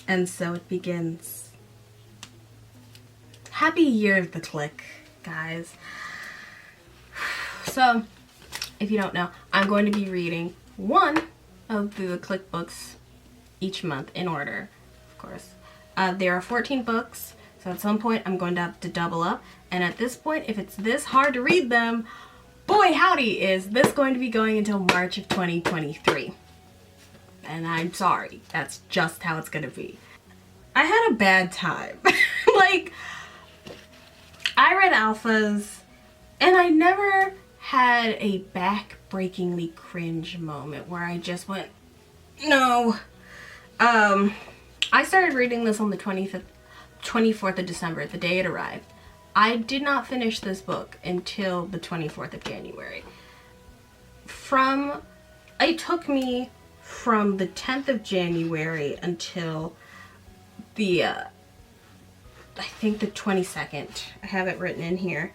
And so it begins. Happy year of the Clique, guys. So, if you don't know, I'm going to be reading one of the Clique books each month in order, of course. There are 14 books, so at some point I'm going to have to double up. And at this point, if it's this hard to read them, boy howdy, is this going to be going until March of 2023. And I'm sorry, that's just how it's gonna be. I had a bad time. Like, I read alphas, and I never had a back-breakingly cringe moment where I just went, no. I started reading this on the 24th of December, the day it arrived. I did not finish this book until the 24th of January. It took me from the 10th of January until the, I think the 22nd, I have it written in here,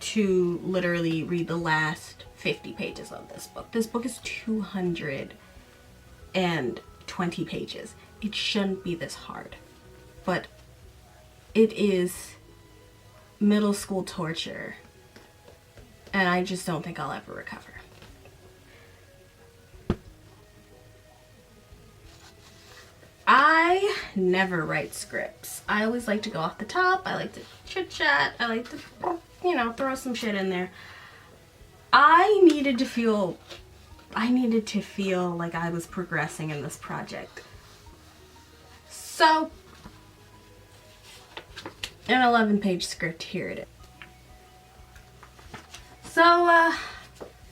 to literally read the last 50 pages of this book. This book is 220 pages. It shouldn't be this hard, but it is middle school torture, and I just don't think I'll ever recover. I never write scripts. I always like to go off the top. I like to chit chat. I like to, throw some shit in there. I needed to feel like I was progressing in this project. So, an 11-page script, here it is. So,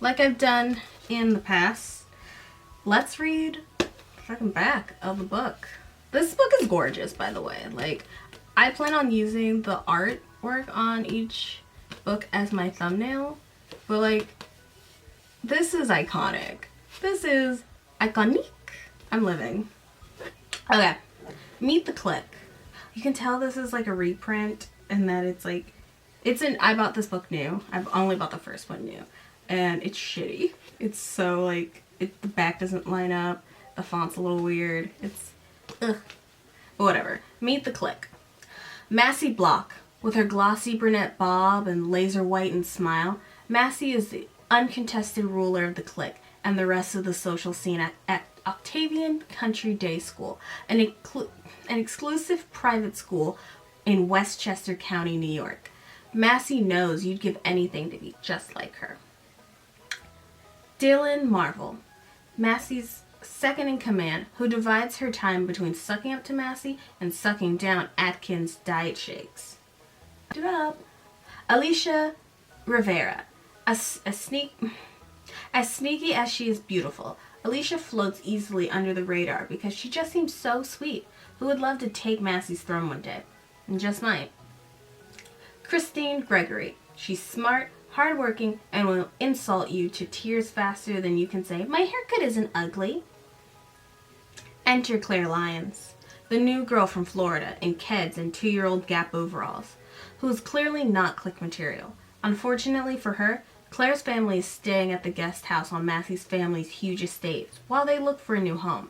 like I've done in the past, let's read the fucking back of the book. This book is gorgeous, by the way. Like, I plan on using the artwork on each book as my thumbnail, but like, this is iconic. This is iconic. I'm living. Okay, meet the Clique. You can tell this is like a reprint, and that it's like, I bought this book new. I've only bought the first one new, and it's shitty. It's so like, the back doesn't line up. The font's a little weird. It's, ugh. But whatever. Meet the Clique. Massie Block, with her glossy brunette bob and laser whitened smile, Massie is the uncontested ruler of the Clique and the rest of the social scene at Octavian Country Day School, an exclusive private school in Westchester County, New York. Massie knows you'd give anything to be just like her. Dylan Marvel, Massie's second in command, who divides her time between sucking up to Massie and sucking down Atkins diet shakes. Alicia Rivera, as sneaky as she is beautiful, Alicia floats easily under the radar because she just seems so sweet. Who would love to take Massie's throne one day? And just might. Christine Gregory. She's smart, hardworking, and will insult you to tears faster than you can say, "My haircut isn't ugly." Enter Claire Lyons, the new girl from Florida in Keds and 2-year-old Gap overalls, who is clearly not Clique material. Unfortunately for her, Claire's family is staying at the guest house on Massie's family's huge estate while they look for a new home.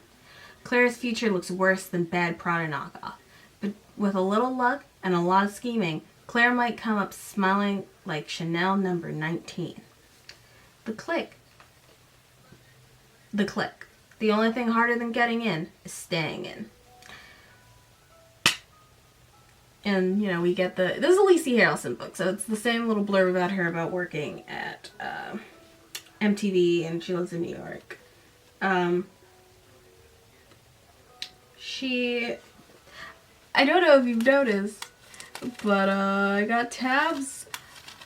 Claire's future looks worse than bad Prada knockoff, but with a little luck and a lot of scheming, Claire might come up smiling like Chanel number 19. The Clique. The Clique. The only thing harder than getting in is staying in. And, we get this is a Lacey Harrelson book, so it's the same little blurb about her about working at MTV, and she lives in New York. I don't know if you've noticed, but I got tabs.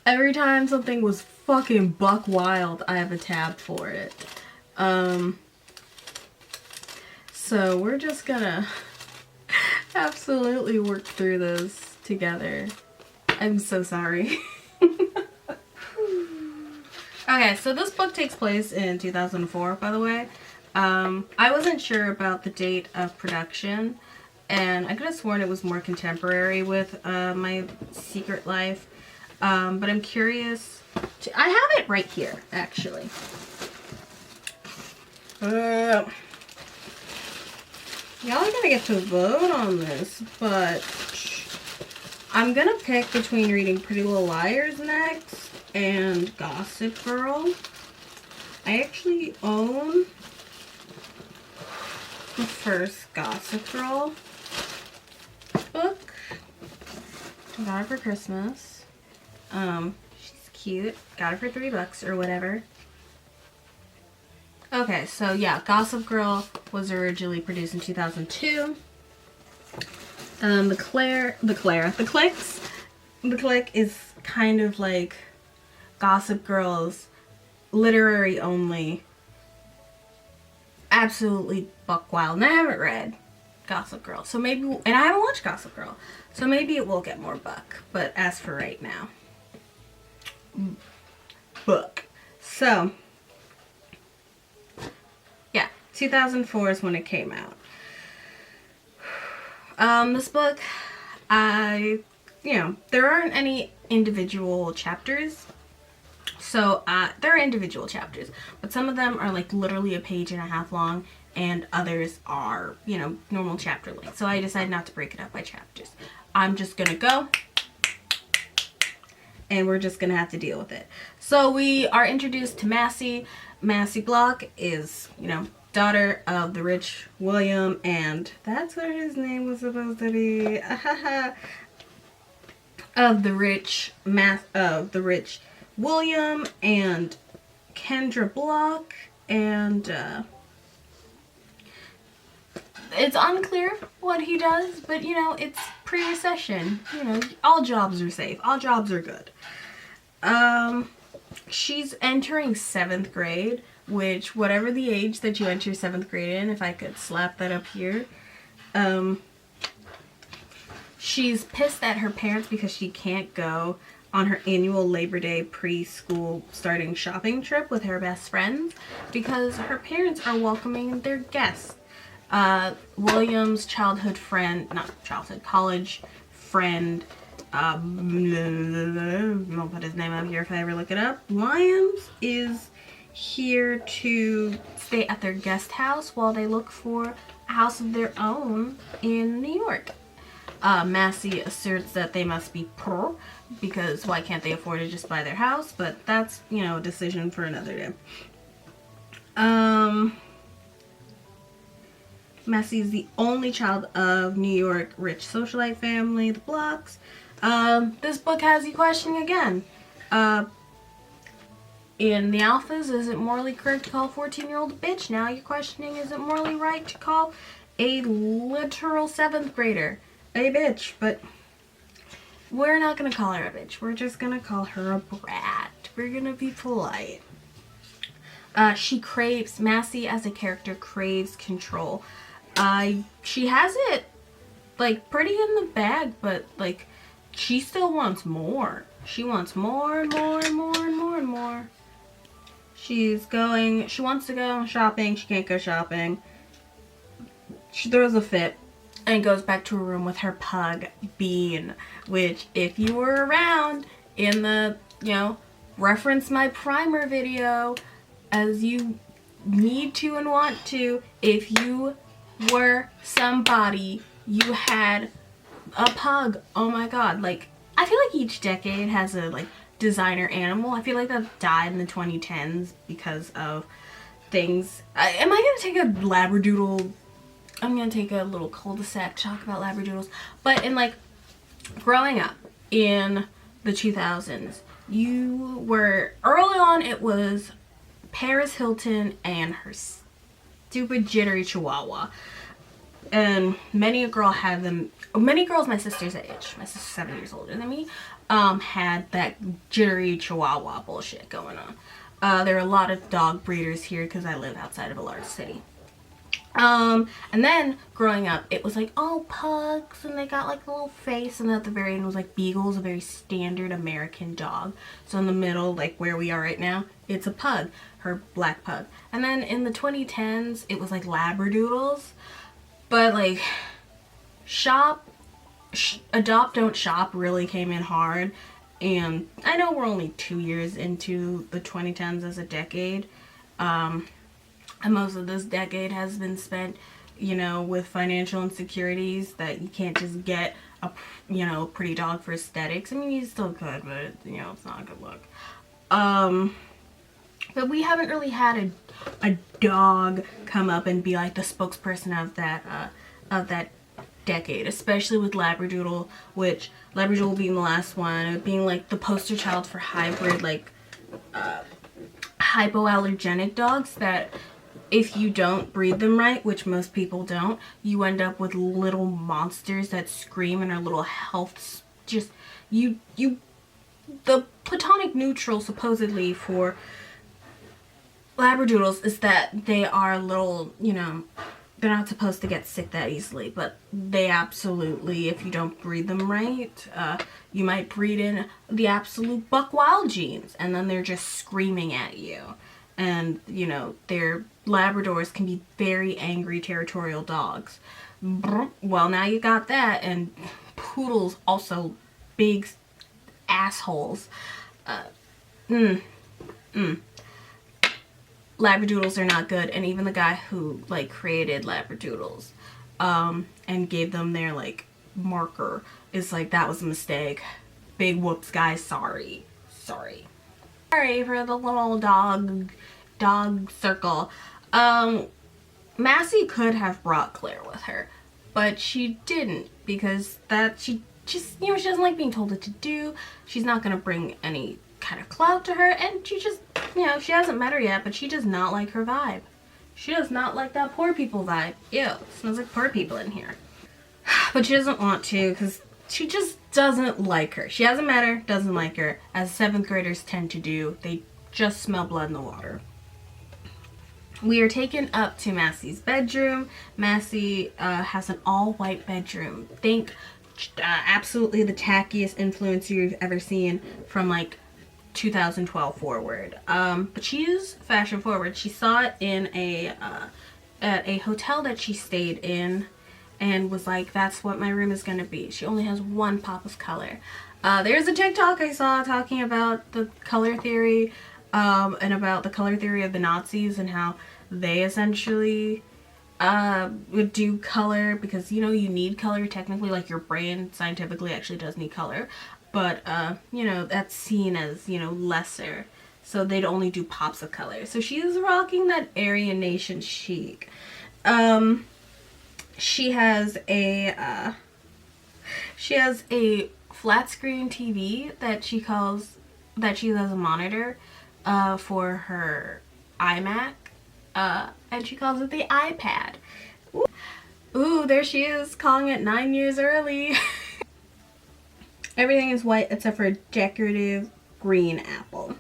Every time something was fucking buck wild, I have a tab for it. So we're just gonna absolutely work through this together. I'm so sorry. Okay, so this book takes place in 2004, by the way. I wasn't sure about the date of production, and I could have sworn it was more contemporary with my secret life. But I'm curious. I have it right here, actually. Y'all are gonna get to vote on this, but I'm gonna pick between reading Pretty Little Liars next and Gossip Girl. I actually own the first Gossip Girl book. I got her for Christmas. She's cute. Got her for $3 or whatever. Okay, so yeah, Gossip Girl was originally produced in 2002. The Clique is kind of like Gossip Girl's literary only, absolutely buck wild. And I haven't read Gossip Girl, so maybe, and I haven't watched Gossip Girl, so maybe it will get more buck. But as for right now, book. So yeah, 2004 is when it came out. This book, there aren't any individual chapters. So, there are individual chapters, but some of them are like literally a page and a half long, and others are, normal chapter length. So I decided not to break it up by chapters. I'm just gonna go, and we're just gonna have to deal with it. So we are introduced to Massie. Massie Block is, daughter of the rich William, and that's what his name was supposed to be. of the rich William and Kendra Block, and it's unclear what he does, but it's pre-recession. All jobs are safe. All jobs are good. She's entering 7th grade, which, whatever the age that you enter 7th grade in, if I could slap that up here, she's pissed at her parents because she can't go on her annual Labor Day preschool starting shopping trip with her best friends because her parents are welcoming their guests. William's college friend, I'll put his name up here if I ever look it up. Lyons is here to stay at their guest house while they look for a house of their own in New York. Massie asserts that they must be poor because why can't they afford to just buy their house? But that's, a decision for another day. Massie is the only child of New York rich socialite family, the Blocks. This book has you questioning again. In the alphas, is it morally correct to call a 14-year-old a bitch? Now you're questioning, is it morally right to call a literal 7th grader a bitch? But we're not going to call her a bitch. We're just going to call her a brat. We're going to be polite. Massie as a character craves control. She has it, pretty in the bag, but, she still wants more. She wants more and more and more and more and more. She wants to go shopping. She can't go shopping. She throws a fit and goes back to her room with her pug, Bean, which, if you were around in the, reference my primer video as you need to and want to, if you were somebody, you had a pug. Oh my god. I feel like each decade has a, designer animal. I feel like that died in the 2010s because of things. Am I gonna take a labradoodle? I'm gonna take a little cul-de-sac talk about labradoodles. But in, growing up in the 2000s, you were, early on, it was Paris Hilton and her stupid jittery chihuahua. And many girls my sister's age, my sister's 7 years older than me, had that jittery chihuahua bullshit going on. There are a lot of dog breeders here because I live outside of a large city. And then growing up, it was pugs, and they got a little face, and at the very end was Beagle's, a very standard American dog. So in the middle, where we are right now, it's a pug, her black pug. And then in the 2010s, it was labradoodles. But adopt, don't shop really came in hard. And I know we're only 2 years into the 2010s as a decade. And most of this decade has been spent you know, with financial insecurities, that you can't just get a, you know, pretty dog for aesthetics. I mean, you still could, but, you know, it's not a good look. But we haven't really had a dog come up and be like the spokesperson of that decade, especially with Labradoodle, which Labradoodle being the last one, being like the poster child for hybrid, like, hypoallergenic dogs that if you don't breed them right, which most people don't, you end up with little monsters that scream and are little health, just, the platonic neutral supposedly for Labradoodles is that they are little, you know, they're not supposed to get sick that easily, but they absolutely, if you don't breed them right, you might breed in the absolute buck wild genes, and then they're just screaming at you. And, you know, their Labradors can be very angry, territorial dogs. Well, now you got that, and poodles also big assholes. Labradoodles are not good, and even the guy who, like, created Labradoodles, and gave them their, like, marker is like, that was a mistake. Big whoops, guys, sorry. Sorry for the little dog circle. Massie could have brought Claire with her, but she didn't, because she just, you know, she doesn't like being told what to do. She's not gonna bring any kind of clout to her, and she just, you know, she hasn't met her yet, but she does not like her vibe. She does not like that poor people vibe. Ew, smells like poor people in here. But she doesn't want to, because she just doesn't like her. She hasn't met her, doesn't like her, as 7th graders tend to do. They just smell blood in the water. We are taken up to Massie's bedroom. Massie has an all-white bedroom. Think absolutely the tackiest influencer you've ever seen from, like, 2012 forward. But she is fashion forward. She saw it in at a hotel that she stayed in, and was like, that's what my room is gonna be. She only has one pop of color. There's a TikTok I saw talking about the color theory, and about the color theory of the Nazis, and how they essentially would do color because, you know, you need color technically, like your brain scientifically actually does need color, but you know, that's seen as, you know, lesser, so they'd only do pops of color. So she's rocking that Aryan Nation chic. She has a flat screen TV that she uses as a monitor for her iMac, and she calls it the iPad. Ooh, there she is, calling it 9 years early. Everything is white except for a decorative green apple.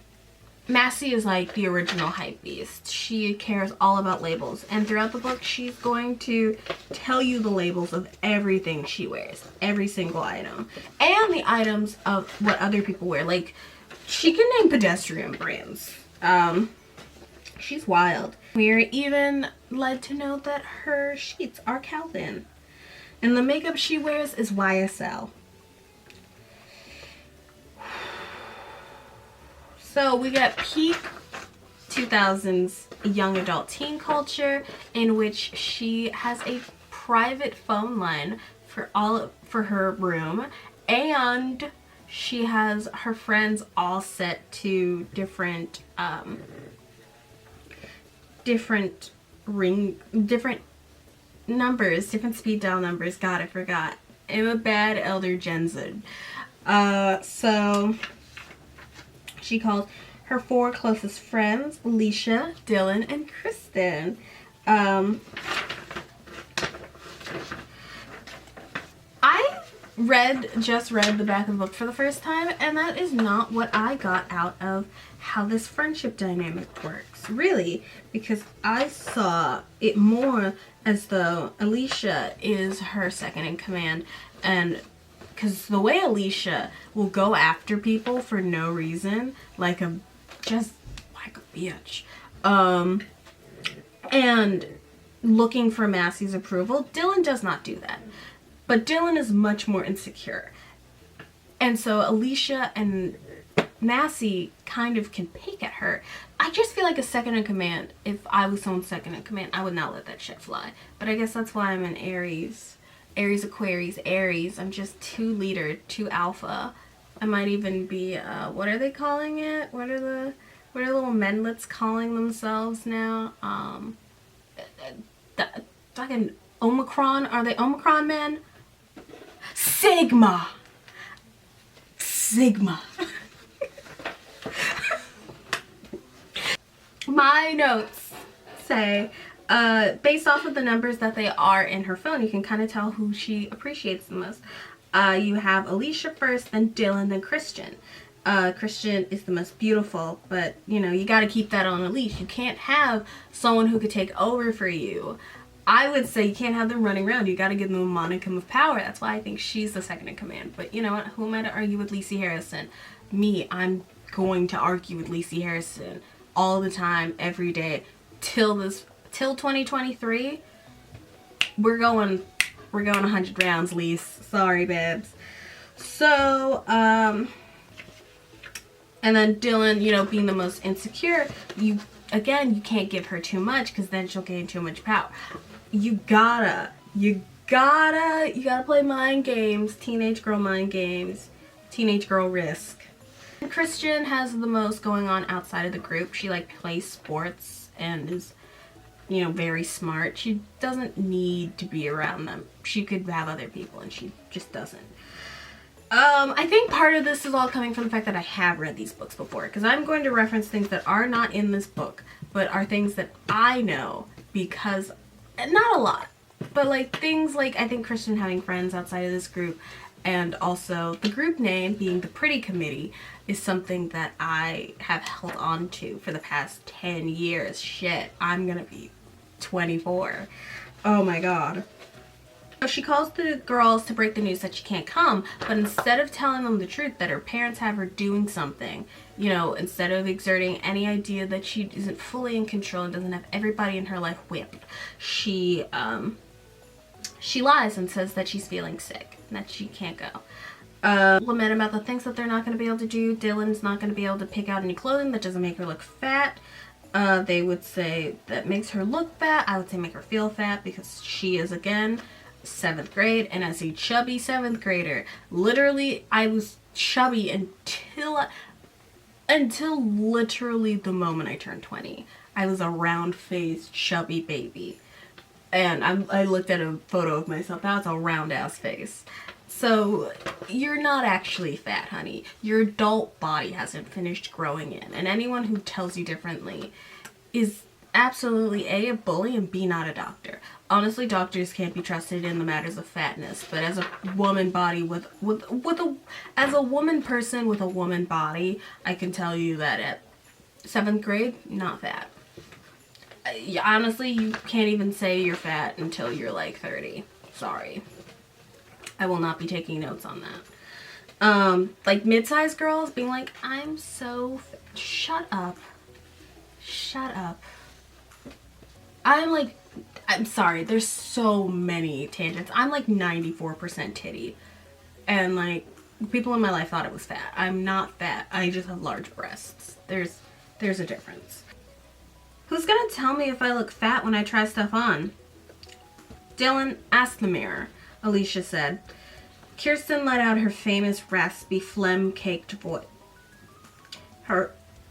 Massie is like the original hype beast. She cares all about labels, and throughout the book she's going to tell you the labels of everything she wears, every single item, and the items of what other people wear. Like, she can name pedestrian brands. She's wild. We are even led to know that her sheets are Calvin, and the makeup she wears is YSL. So we got peak 2000s young adult teen culture, in which she has a private phone line for her room, and she has her friends all set to different numbers, different speed dial numbers. God, I forgot. I'm a bad elder Gen Z. So she calls her 4 closest friends Alicia, Dylan, and Kristen. I just read the back of the book for the first time, and that is not what I got out of how this friendship dynamic works, really, because I saw it more as though Alicia is her second in command, and because the way Alicia will go after people for no reason, like a bitch, and looking for Massie's approval, Dylan does not do that. But Dylan is much more insecure. And so Alicia and Massie kind of can pick at her. I just feel like a second in command. If I was someone's second in command, I would not let that shit fly. But I guess that's why I'm an Aries. Aries, Aquarius, Aries. I'm just too leader, too alpha. I might even be, what are they calling it? What are little menlets calling themselves now? Fucking Omicron. Are they Omicron men? Sigma. My notes say, based off of the numbers that they are in her phone, you can kind of tell who she appreciates the most. You have Alicia first, then Dylan, then Christian. Christian is the most beautiful, but you know, you got to keep that on a leash. You can't have someone who could take over for you. I would say you can't have them running around. You got to give them a modicum of power. That's why I think she's the second in command. But you know what? Who am I to argue with Lacey Harrison? Me, I'm going to argue with Lacey Harrison all the time, every day, till 2023. We're going 100 rounds, Lise. Sorry, babes. So, and then Dylan, you know, being the most insecure, you can't give her too much because then she'll gain too much power. You gotta play mind games, teenage girl mind games, teenage girl risk. Christian has the most going on outside of the group. She like plays sports and is, you know, very smart. She doesn't need to be around them. She could have other people and she just doesn't. I think part of this is all coming from the fact that I have read these books before, because I'm going to reference things that are not in this book, but are things that I know because, not a lot, but like things like, I think Christian having friends outside of this group, and also the group name being the Pretty Committee is something that I have held on to for the past 10 years. Shit, I'm gonna be 24. Oh my god. She calls the girls to break the news that she can't come, but instead of telling them the truth that her parents have her doing something, you know, instead of exerting any idea that she isn't fully in control and doesn't have everybody in her life whipped, she lies and says that she's feeling sick and that she can't go. Lament about the things that they're not going to be able to do. Dylan's not going to be able to pick out any clothing that doesn't make her look fat. They would say that makes her look fat. I would say make her feel fat, because she is, again, 7th grade, and as a chubby 7th grader, literally I was chubby until literally the moment I turned 20. I was a round-faced chubby baby, and I looked at a photo of myself. That was a round ass face. So you're not actually fat, honey. Your adult body hasn't finished growing in, and anyone who tells you differently is absolutely A, a bully, and B, not a doctor. Honestly, doctors can't be trusted in the matters of fatness, but as a woman body as a woman person with a woman body, I can tell you that at 7th grade, not fat. Honestly, you can't even say you're fat until you're like 30. Sorry. I will not be taking notes on that. Like mid-sized girls being like, I'm so shut up. I'm sorry, there's so many tangents. I'm like 94% titty. And like, people in my life thought it was fat. I'm not fat. I just have large breasts. There's a difference. Who's gonna tell me if I look fat when I try stuff on? Dylan, ask the mirror, Alicia said. Kirsten let out her famous raspy phlegm-caked voice.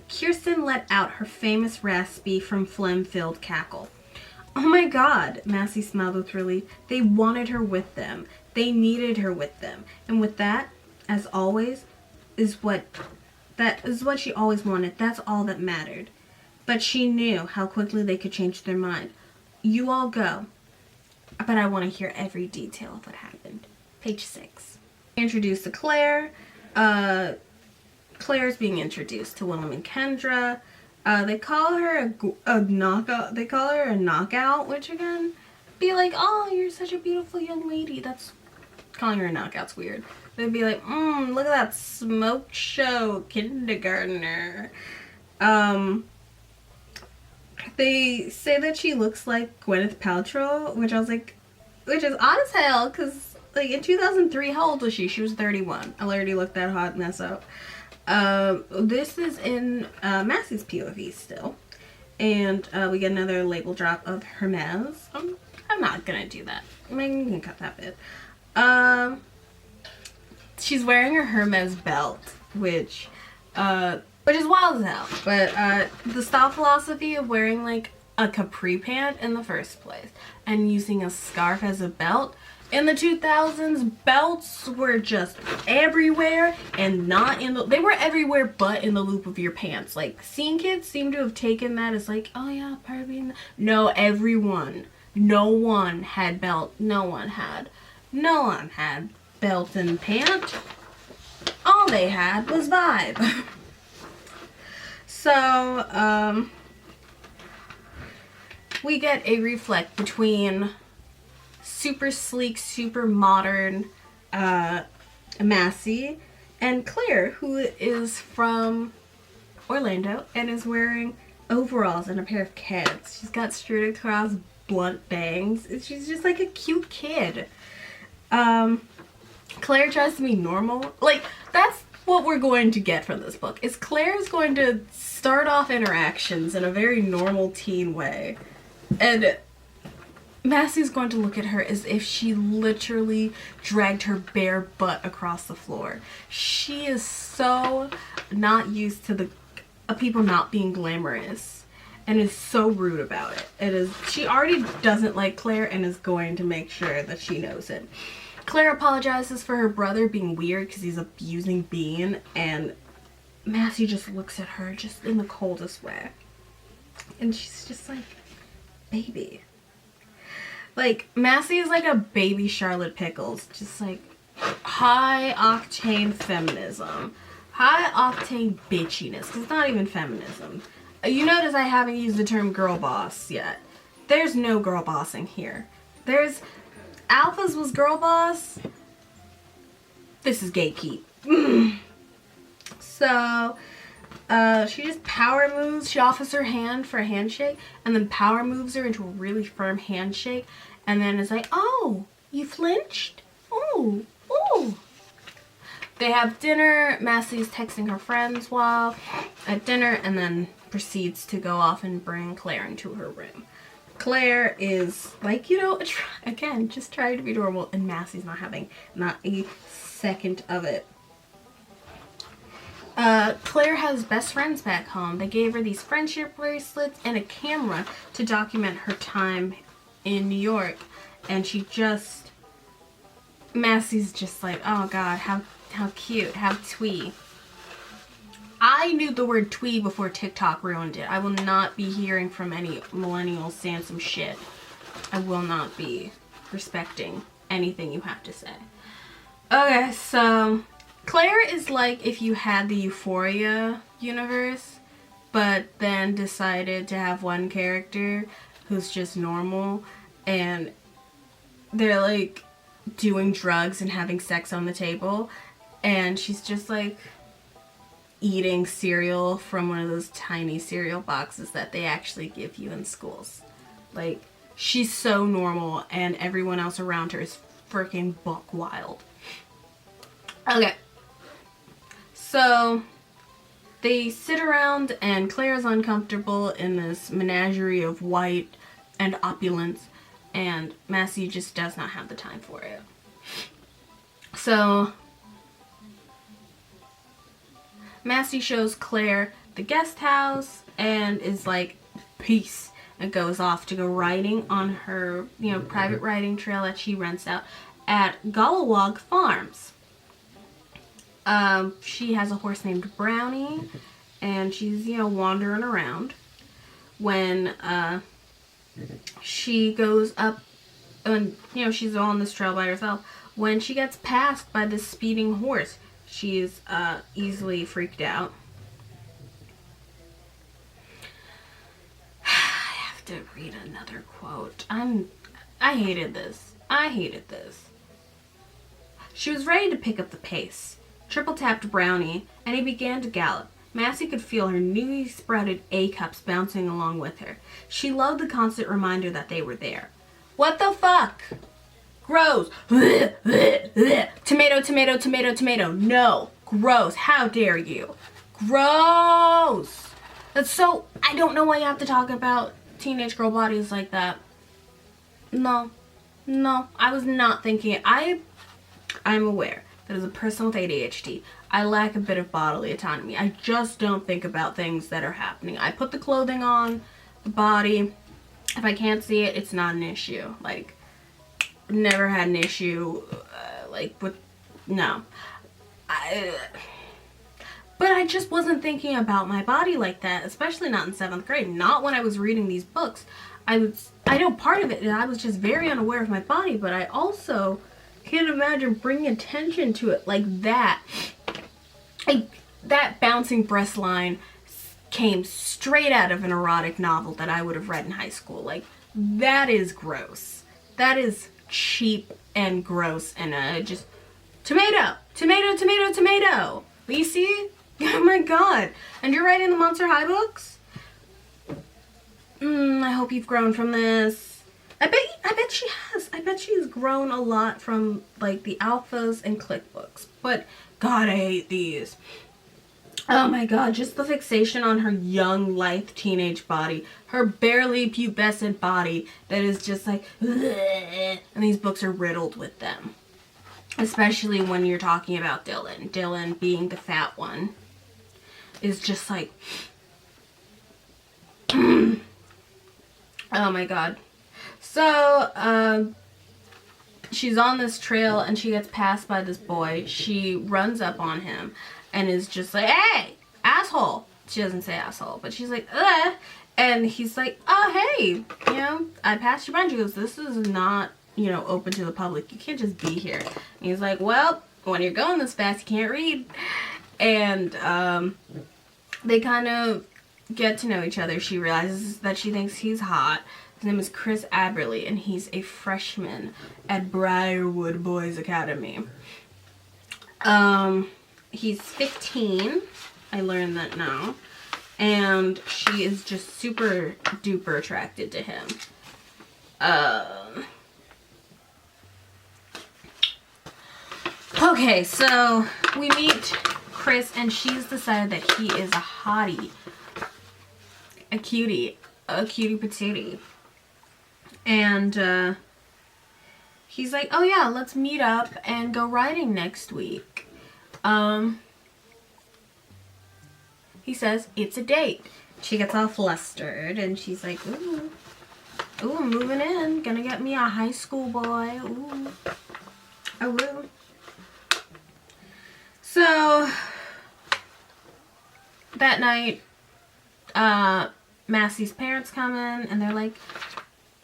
Kirsten let out her famous raspy from phlegm-filled cackle. Oh my god, Massie smiled with relief. They wanted her with them. They needed her with them. And with that, as always, is what she always wanted. That's all that mattered. But she knew how quickly they could change their mind. You all go. But I want to hear every detail of what happened. Page 6. Introduced to Claire. Claire's being introduced to Willem and Kendra. They call her a knockout. They call her a knockout, which again, be like, oh, you're such a beautiful young lady. That's, calling her a knockout's weird. They'd be like, look at that smoke show, kindergartner. They say that she looks like Gwyneth Paltrow, which I was like, which is odd as hell, because like in 2003, how old was she? She was 31. I already looked that hot mess up. This is in Massie's POV still. And we get another label drop of Hermes. I'm not gonna do that. I mean, you can cut that bit. She's wearing her Hermes belt, which is wild as hell. But the style philosophy of wearing like a capri pant in the first place and using a scarf as a belt. In the 2000s, belts were just everywhere and not in the... They were everywhere but in the loop of your pants. Like, scene kids seem to have taken that as like, oh yeah, part of being... No, everyone. No one had belt. No one had belt and pant. All they had was vibe. So, we get a reflect between super sleek, super modern Massie and Claire, who is from Orlando and is wearing overalls and a pair of Keds. She's got straight across blunt bangs. She's just like a cute kid. Claire tries to be normal. Like, that's what we're going to get from this book. Is Claire's going to start off interactions in a very normal teen way. And Massie's going to look at her as if she literally dragged her bare butt across the floor. She is so not used to the people not being glamorous and is so rude about it. She already doesn't like Claire and is going to make sure that she knows it. Claire apologizes for her brother being weird because he's abusing Bean, and Massie just looks at her just in the coldest way. And she's just like, baby. Like, Massie is like a baby Charlotte Pickles. Just like high octane feminism. High octane bitchiness. Because it's not even feminism. You notice I haven't used the term girl boss yet. There's no girl bossing here. There's... Alpha's was girl boss. This is gatekeep. So, she just power moves. She offers her hand for a handshake and then power moves her into a really firm handshake and then is like, oh, you flinched? Oh, oh. They have dinner. Massie's texting her friends while at dinner and then proceeds to go off and bring Claire into her room. Claire is like, you know, again, just trying to be normal, and Massie's not having not a second of it. Claire has best friends back home. They gave her these friendship bracelets and a camera to document her time in New York, and Massie's just like, oh god, how cute, how twee. I knew the word twee before TikTok ruined it. I will not be hearing from any millennials saying some shit. I will not be respecting anything you have to say. Okay, so Claire is like if you had the Euphoria universe, but then decided to have one character who's just normal, and they're like doing drugs and having sex on the table, and she's just like eating cereal from one of those tiny cereal boxes that they actually give you in schools. Like, she's so normal and everyone else around her is freaking buck wild. Okay. So, they sit around and Claire's uncomfortable in this menagerie of white and opulence, and Massie just does not have the time for it. So, Massie shows Claire the guest house and is like, peace, and goes off to go riding on her, you know, private riding trail that she rents out at Gollywog Farms. She has a horse named Brownie, and she's, you know, wandering around when she goes up, and, you know, she's on this trail by herself, when she gets passed by this speeding horse. She's easily freaked out. I have to read another quote. I hated this. She was ready to pick up the pace. Triple tapped Brownie, and he began to gallop. Massie could feel her newly sprouted A-cups bouncing along with her. She loved the constant reminder that they were there. What the fuck? Gross. Tomato, tomato, tomato, tomato. No. Gross. How dare you? Gross. That's so, I don't know why you have to talk about teenage girl bodies like that. No, I was not thinking. I'm aware that as a person with ADHD, I lack a bit of bodily autonomy. I just don't think about things that are happening. I put the clothing on, the body. If I can't see it, it's not an issue. Like, never had an issue, like, with, no. But I just wasn't thinking about my body like that, especially not in 7th grade. Not when I was reading these books. I know part of it, and I was just very unaware of my body, but I also can't imagine bringing attention to it like that. Like, that bouncing breast line came straight out of an erotic novel that I would have read in high school. Like, that is gross. That is cheap and gross, and just tomato. You see? Oh my god. And you're writing the Monster High books? I hope you've grown from this. I bet she has. I bet she's grown a lot from, like, the Alphas and Clique books. But, god, I hate these. Oh my god, just the fixation on her young, lithe teenage body. Her barely pubescent body that is just like, bleh, and these books are riddled with them. Especially when you're talking about Dylan. Dylan being the fat one is just like, oh my god. So, she's on this trail and she gets passed by this boy. She runs up on him and is just like, hey, asshole. She doesn't say asshole, but she's like, ugh. And he's like, oh, hey, you know, I passed you by. And she goes, this is not, you know, open to the public. You can't just be here. And he's like, well, when you're going this fast, you can't read. And they kind of get to know each other. She realizes that she thinks he's hot. His name is Chris Aberle, and he's a freshman at Briarwood Boys Academy. He's 15. I learned that now. And she is just super duper attracted to him. Okay, so we meet Chris, and she's decided that he is a hottie. A cutie patootie. And he's like, oh yeah, let's meet up and go riding next week. He says it's a date. She gets all flustered and she's like, ooh, I'm moving in. Gonna get me a high school boy. Ooh, I will. So that night, Massie's parents come in and they're like,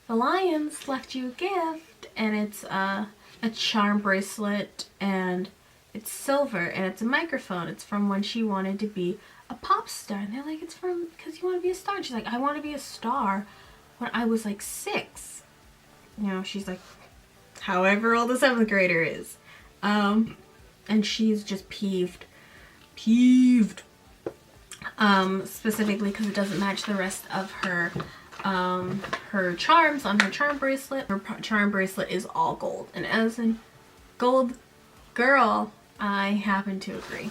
the Lions left you a gift, and it's a charm bracelet, and it's silver, and it's a microphone. It's from when she wanted to be a pop star. And they're like, it's from because you want to be a star. And she's like, I want to be a star when I was like 6. You know, she's like, however old a 7th grader is. And she's just peeved. Specifically because it doesn't match the rest of her charms on her charm bracelet. Her charm bracelet is all gold, and as a gold girl, I happen to agree.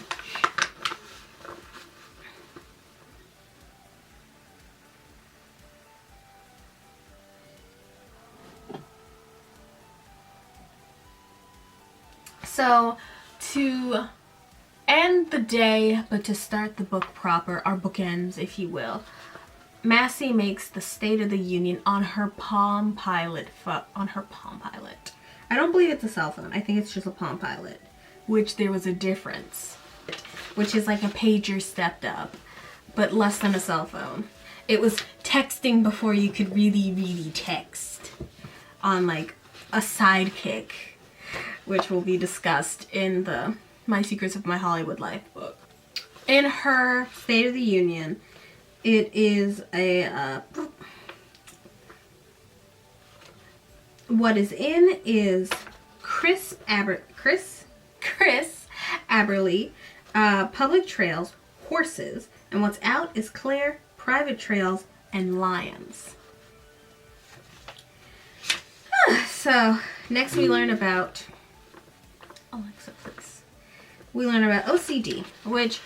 So, to end the day, but to start the book proper, our bookends, if you will, Massie makes the State of the Union on her Palm Pilot. I don't believe it's a cell phone. I think it's just a Palm Pilot. Which there was a difference. Which is like a pager stepped up, but less than a cell phone. It was texting before you could really text. On like a sidekick, which will be discussed in the My Secrets of My Hollywood Life book. In her State of the Union, it is a, what is in is Chris Aberle, public trails, horses, and what's out is Claire, private trails, and lions. So, next we learn about, Alexa, please. we learn about OCD, which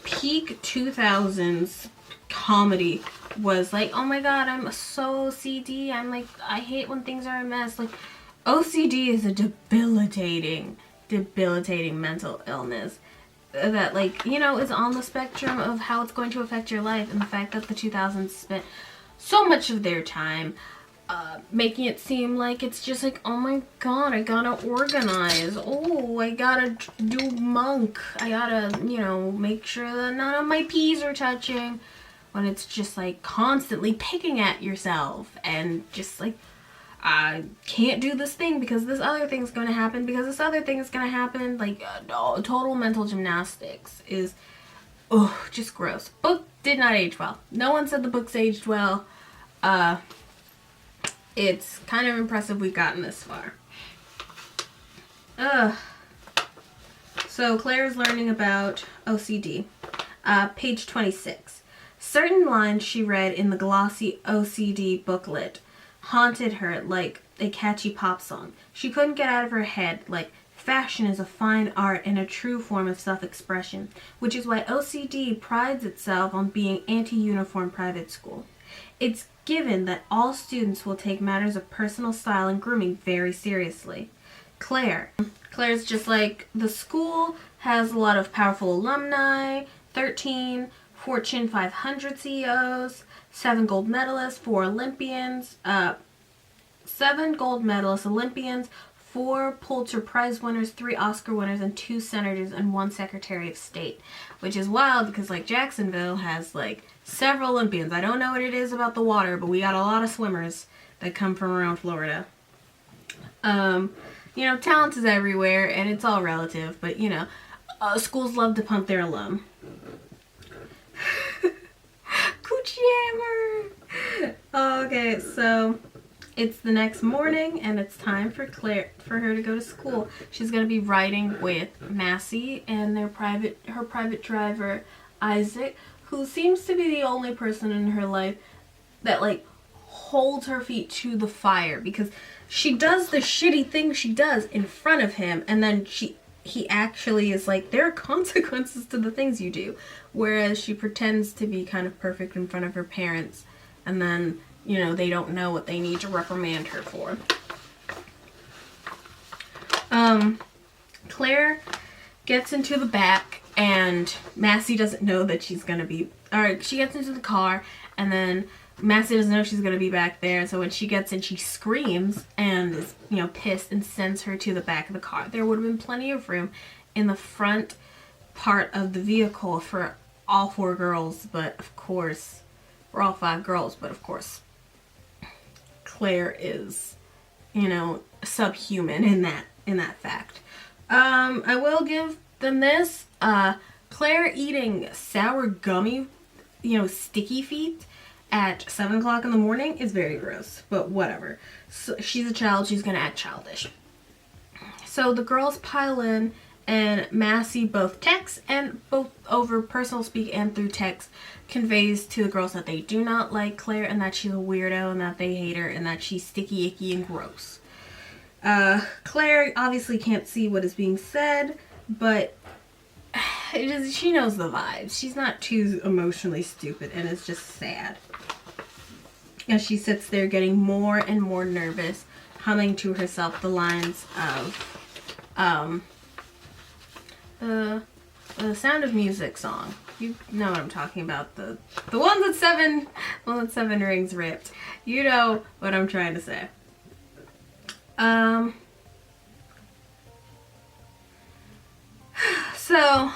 peak 2000s comedy was like, oh my god, I'm so OCD. I'm like, I hate when things are a mess. Like, OCD is a debilitating mental illness that, like, you know, is on the spectrum of how it's going to affect your life. And the fact that the 2000s spent so much of their time making it seem like it's just like, oh my god, I gotta organize. Oh, I gotta do monk. I gotta, you know, make sure that none of my P's are touching. When it's just like constantly picking at yourself and just like, I can't do this thing because this other thing's going to happen, because this other thing is going to happen. Like, total mental gymnastics is, oh, just gross. Book did not age well. No one said the book's aged well. It's kind of impressive we've gotten this far. So Claire's learning about OCD. Page 26. Certain lines she read in the glossy OCD booklet haunted her like a catchy pop song. She couldn't get out of her head, like, fashion is a fine art and a true form of self-expression, which is why OCD prides itself on being anti-uniform private school. It's given that all students will take matters of personal style and grooming very seriously. Claire's just like, the school has a lot of powerful alumni, 13 Fortune 500 CEOs, 7 gold medalists, 4 Olympians, 7 gold medalists, Olympians, 4 Pulitzer Prize winners, 3 Oscar winners, and 2 senators and 1 Secretary of State. Which is wild because, like, Jacksonville has, like, several Olympians. I don't know what it is about the water, but we got a lot of swimmers that come from around Florida. You know, talent is everywhere, and it's all relative, but, you know, schools love to pump their alum. Coochie hammer! Okay, so it's the next morning, and it's time for her to go to school. She's going to be riding with Massie and her private driver, Isaac, who seems to be the only person in her life that, like, holds her feet to the fire, because she does the shitty thing she does in front of him, and then he actually is like, there are consequences to the things you do, whereas she pretends to be kind of perfect in front of her parents, and then, you know, they don't know what they need to reprimand her for. Claire gets into the back, and Massie doesn't know that she's gonna be, or she gets into the car, and then Massie doesn't know she's gonna be back there, so when she gets in, she screams and is, you know, pissed, and sends her to the back of the car. There would have been plenty of room in the front part of the vehicle for all 4 girls, but of course, we're all 5 girls, but of course, Claire is, you know, subhuman in that fact. I will give them this. Claire eating sour gummy, you know, sticky feet at 7 o'clock in the morning is very gross, but whatever. So she's a child, she's gonna act childish. So the girls pile in, and Massie both texts, and both over personal speak and through text, conveys to the girls that they do not like Claire, and that she's a weirdo, and that they hate her, and that she's sticky, icky, and gross. Claire obviously can't see what is being said, but she knows the vibes. She's not too emotionally stupid, and it's just sad. As she sits there getting more and more nervous, humming to herself the lines of the Sound of Music song. You know what I'm talking about. The one that 7 rings ripped. You know what I'm trying to say. So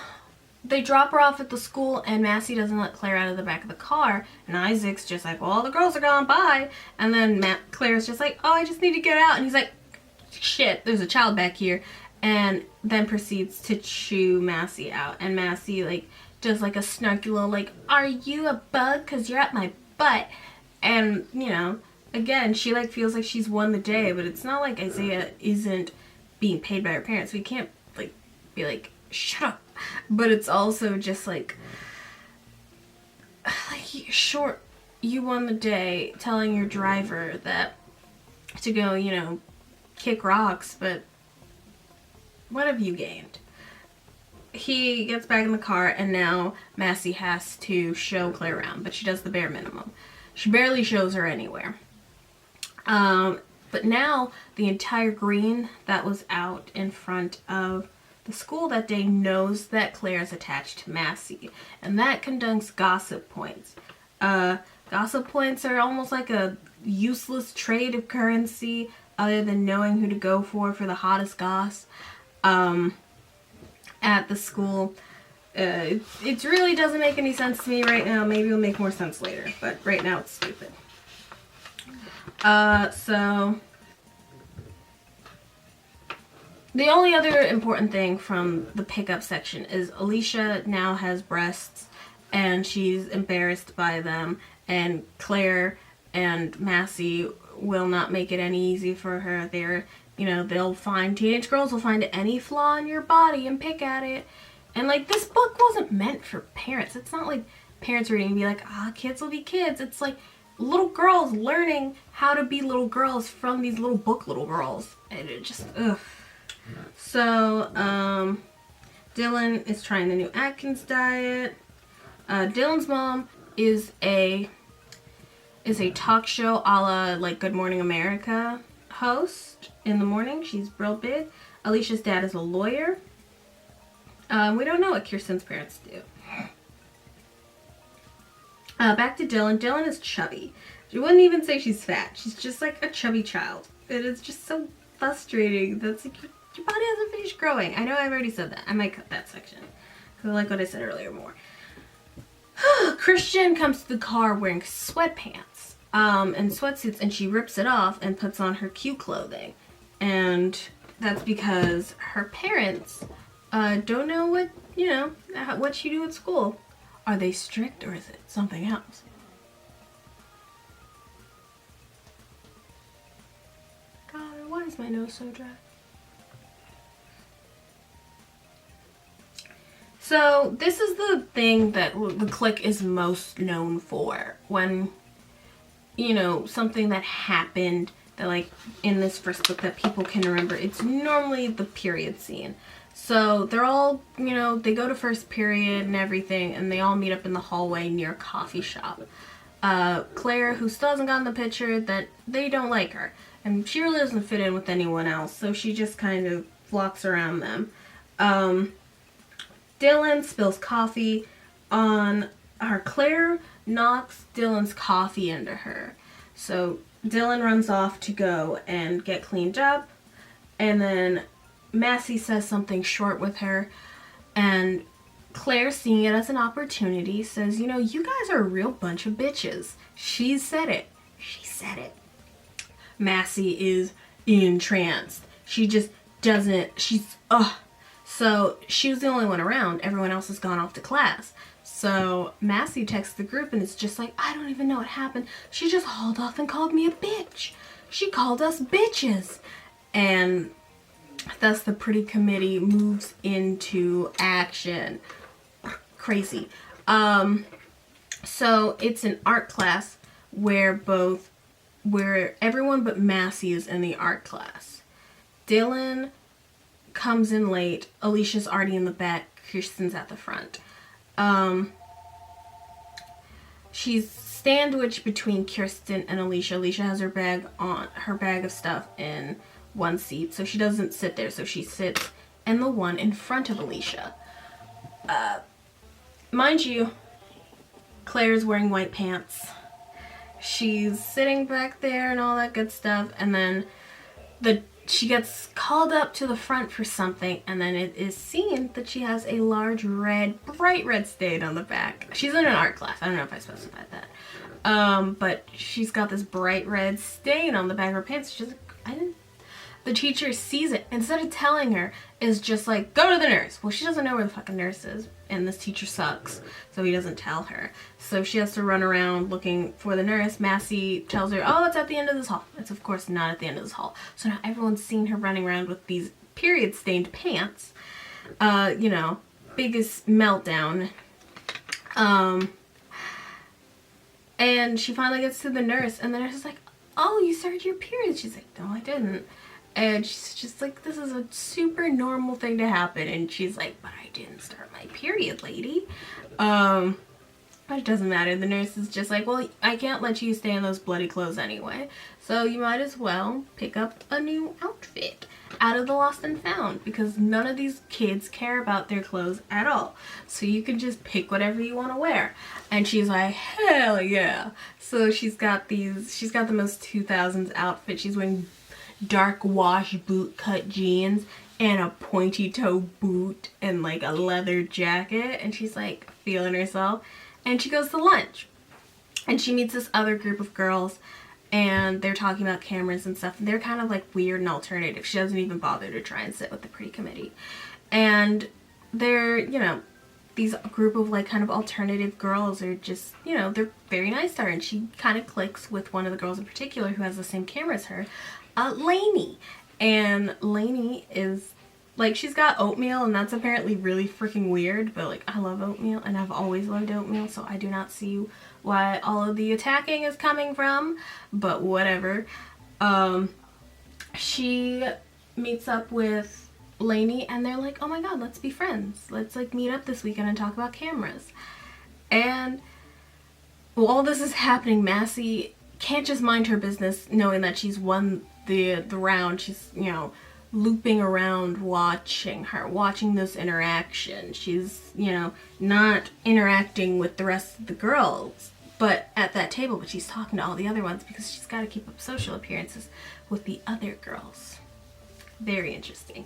they drop her off at the school, and Massie doesn't let Claire out of the back of the car, and Isaac's just like, well, all the girls are gone by, and then Claire's just like, oh, I just need to get out, and he's like, shit, there's a child back here, and then proceeds to chew Massie out, and Massie, like, does like a snarky little, like, are you a bug, because you're at my butt, and, you know, again, she, like, feels like she's won the day, but it's not like Isaiah isn't being paid by her parents, so we can't, like, be like, shut up. But it's also just like sure, you won the day telling your driver that to go, you know, kick rocks, but what have you gained? he gets back in the car, and now Massie has to show Claire around, but she does the bare minimum. She barely shows her anywhere. But now the entire green that was out in front of the school that day knows that Claire is attached to Massie, and that conducts gossip points. Gossip points are almost like a useless trade of currency other than knowing who to go for the hottest goss at the school. It really doesn't make any sense to me right now. Maybe it'll make more sense later, but right now it's stupid. So the only other important thing from the pickup section is Alicia now has breasts and she's embarrassed by them, and Claire and Massie will not make it any easy for her. Teenage girls will find any flaw in your body and pick at it. And like, this book wasn't meant for parents. It's not like parents reading and be like, kids will be kids. It's like little girls learning how to be little girls from these little girls. And it just, ugh. So, Dylan is trying the new Atkins diet. Dylan's mom is a talk show a la like Good Morning America host in the morning. She's real big. Alicia's dad is a lawyer. We don't know what Kirsten's parents do. Back to Dylan. Dylan is chubby. She wouldn't even say she's fat. She's just like a chubby child. It is just so frustrating. That's like, your body hasn't finished growing. I know I've already said that. I might cut that section, because I like what I said earlier more. Christian comes to the car wearing sweatpants and sweatsuits, and she rips it off and puts on her cute clothing. And that's because her parents don't know what you do at school. Are they strict, or is it something else? God, why is my nose so dry? So this is the thing that the Clique is most known for. When, something that happened that, like, in this first book that people can remember, it's normally the period scene. So they're all, they go to first period and everything, and they all meet up in the hallway near a coffee shop. Claire, who still hasn't gotten the picture, that they don't like her. And she really doesn't fit in with anyone else, so she just kind of flocks around them. Dylan spills coffee on her. Claire knocks Dylan's coffee into her. So Dylan runs off to go and get cleaned up, and then Massie says something short with her, and Claire, seeing it as an opportunity, says, you guys are a real bunch of bitches. She said it. Massie is entranced. She just doesn't, So she was the only one around. Everyone else has gone off to class. So Massie texts the group and it's just like, I don't even know what happened. She just hauled off and called me a bitch. She called us bitches. And thus the pretty committee moves into action. Crazy. So it's an art class where everyone but Massie is in the art class. Dylan comes in late. Alicia's already in the back. Kirsten's at the front. She's sandwiched between Kirsten and Alicia. Alicia has her bag of stuff in one seat, so she doesn't sit there. So she sits in the one in front of Alicia. Mind you, Claire's wearing white pants. She's sitting back there and all that good stuff, and then she gets called up to the front for something, and then it is seen that she has a large bright red stain on the back. She's in an art class. I don't know if I specified that. But she's got this bright red stain on the back of her pants. She's like, The teacher sees it. Instead of telling her, is just like, go to the nurse. Well, she doesn't know where the fucking nurse is, and this teacher sucks, so he doesn't tell her. So she has to run around looking for the nurse. Massie tells her, oh, it's at the end of this hall. It's, of course, not at the end of this hall. So now everyone's seen her running around with these period-stained pants. Biggest meltdown. And she finally gets to the nurse, and the nurse is like, oh, you started your period. She's like, no, I didn't. And she's just like, this is a super normal thing to happen. And she's like, but I didn't start my period, lady. But it doesn't matter. The nurse is just like, well, I can't let you stay in those bloody clothes anyway. So you might as well pick up a new outfit out of the lost and found, because none of these kids care about their clothes at all. So you can just pick whatever you want to wear. And she's like, hell yeah. So she's got the most 2000s outfit. She's wearing dark wash boot cut jeans and a pointy toe boot and like a leather jacket. And she's like feeling herself. And she goes to lunch. And she meets this other group of girls. And they're talking about cameras and stuff. And they're kind of like weird and alternative. She doesn't even bother to try and sit with the pretty committee. And they're, you know, these group of like kind of alternative girls are just, you know, they're very nice to her. And she kind of clicks with one of the girls in particular who has the same camera as her, Lainey. And Lainey is like, she's got oatmeal, and that's apparently really freaking weird, but like, I love oatmeal, and I've always loved oatmeal, so I do not see why all of the attacking is coming from, but whatever. She meets up with Lainey, and they're like, oh my god, let's be friends. Let's like meet up this weekend and talk about cameras. And while this is happening, Massie can't just mind her business knowing that she's won the round. She's, you know, looping around watching this interaction. She's, you know, not interacting with the rest of the girls but at that table, but she's talking to all the other ones because she's got to keep up social appearances with the other girls. Very interesting.